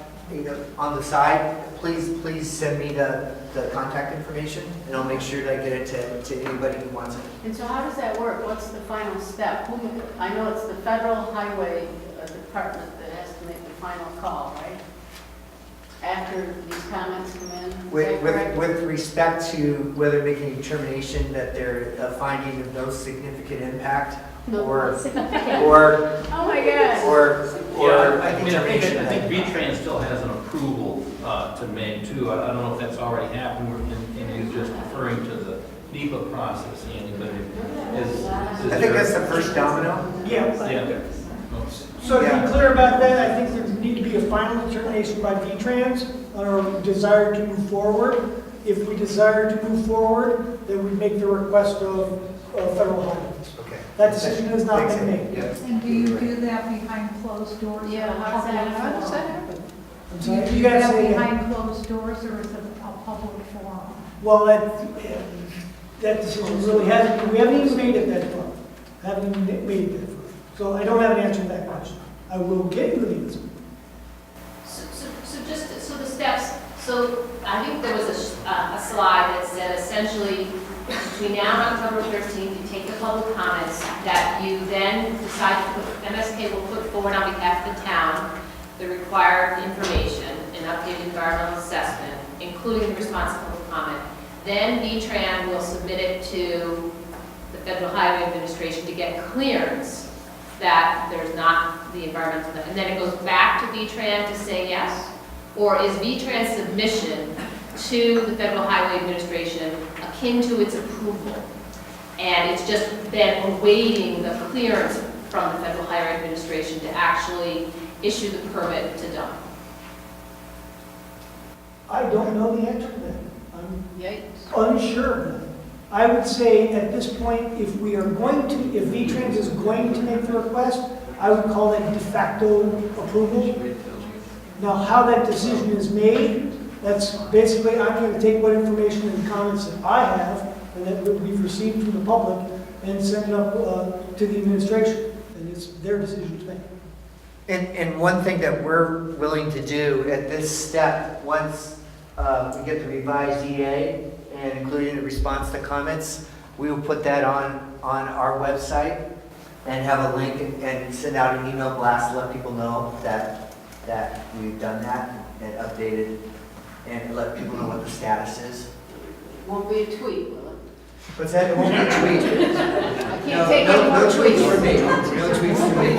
S3: on the side, please send me the contact information, and I'll make sure that I get it to anybody who wants it.
S5: And so how does that work? What's the final step? I know it's the Federal Highway Department that has to make the final call, right? After these comments come in? Is that correct?
S3: With respect to whether making a determination that they're finding of no significant impact, or
S5: oh my God.
S2: Yeah, I think V-Trans still has an approval to make too. I don't know if that's already happened, and he's just referring to the NEPA process, Andy, but
S3: I think that's the first domino.
S1: Yeah. So to be clear about that, I think there need to be a final determination by V-Trans on our desire to move forward. If we desire to move forward, then we make the request of federal highways.
S3: Okay.
S1: That decision has not been made.
S18: And do you do that behind closed doors?
S5: Yeah, how does that happen?
S1: I'm
S18: Do
S1: sorry,
S18: you
S1: you
S18: do
S1: gotta
S18: that
S1: say again.
S18: behind closed doors, or is it a public forum?
S1: Well, that decision really hasn't, we haven't even made it that far. Haven't even made it that far. So I don't have an answer to that question. I will get you the answer.
S14: So the steps, so I think there was a slide that said essentially between now and October 13th, you take the public comments, that you then decide to put, MSK will put forward on behalf of the town the required information, an updated environmental assessment, including the response to public comment. Then V-Tran will submit it to the Federal Highway Administration to get clearance that there's not the environmental, and then it goes back to V-Tran to say yes? Or is V-Tran's submission to the Federal Highway Administration akin to its approval? And it's just then awaiting the clearance from the Federal Highway Administration to actually issue the permit to dump?
S1: I don't know the answer to that. I'm
S5: Yikes.
S1: unsure of that. I would say at this point, if we are going to, if V-Trans is going to make the request, I would call that de facto approval. Now, how that decision is made, that's basically, I'm going to take what information and comments that I have, and that we've received from the public, and send it up to the administration. And it's their decision to make.
S3: And one thing that we're willing to do at this step, once we get the revised EA and including the response to comments, we will put that on our website and have a link and send out an email blast to let people know that we've done that and updated, and let people know what the status is.
S5: Won't be a tweet, will it?
S3: What's that? It won't be a tweet.
S5: I can't take any more
S3: no tweets
S5: tweets.
S3: for me. No tweets for me.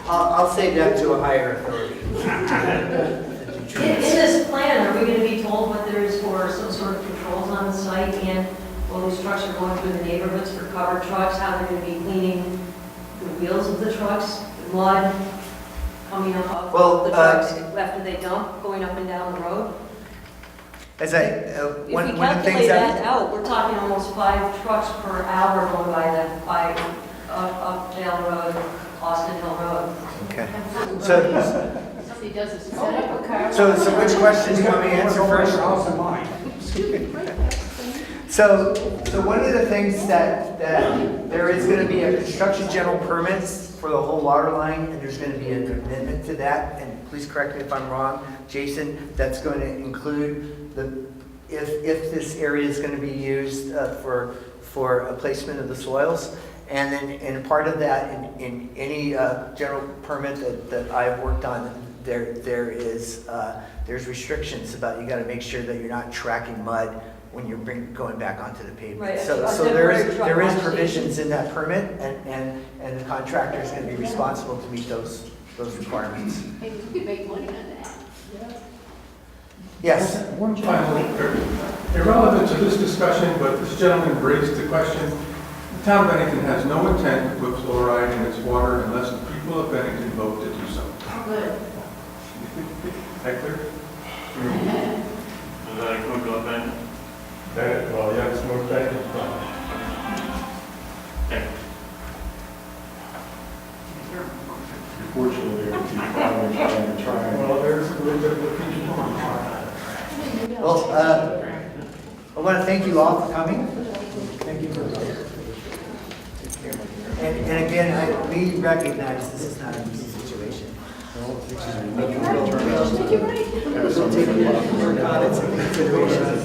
S3: I'll save that to a higher authority.
S7: In this plan, are we going to be told what there is for some sort of controls on the site and all these trucks are going through the neighborhoods for covered trucks, how they're gonna be cleaning the wheels of the trucks, the mud coming up off
S3: Well,
S7: the trucks after they dump, going up and down the road?
S3: As I,
S7: If
S3: one
S7: we
S3: of the things
S7: calculate that
S3: that,
S7: out, we're talking almost 5 trucks per hour going by up Dale Road, Austin Hill Road.
S3: okay. So,
S14: Somebody does this, set up a car.
S3: so which question do you want me to answer first? So one of the things that there is going to be a construction general permits for the whole water line, and there's going to be an amendment to that, and please correct me if I'm wrong, Jason, that's going to include if this area is going to be used for a placement of the soils. And then, and part of that, in any general permit that I've worked on, there's restrictions about, you got to make sure that you're not tracking mud when you're going back onto the pavement.
S7: Right,
S3: So
S7: a
S3: there
S7: temporary
S3: is
S7: truck
S3: provisions in that permit, and the contractor is going to be responsible to meet those requirements.
S5: Hey, we could make money on that.
S3: Yes.
S19: One final, irrelevant to this discussion, but this gentleman raised the question. The town of Bennington has no intent to put fluoride in its water unless the people of Bennington vote to do so.
S5: Good.
S19: That clear?
S13: Does that include North Bend?
S19: Well, yeah, it's North Bennington.
S13: Okay.
S19: Unfortunately, they're trying. Well, there's a little bit of a future.
S3: Well, I want to thank you all for coming. Thank you for and again, we recognize this is not an easy situation. We'll take your comments into consideration.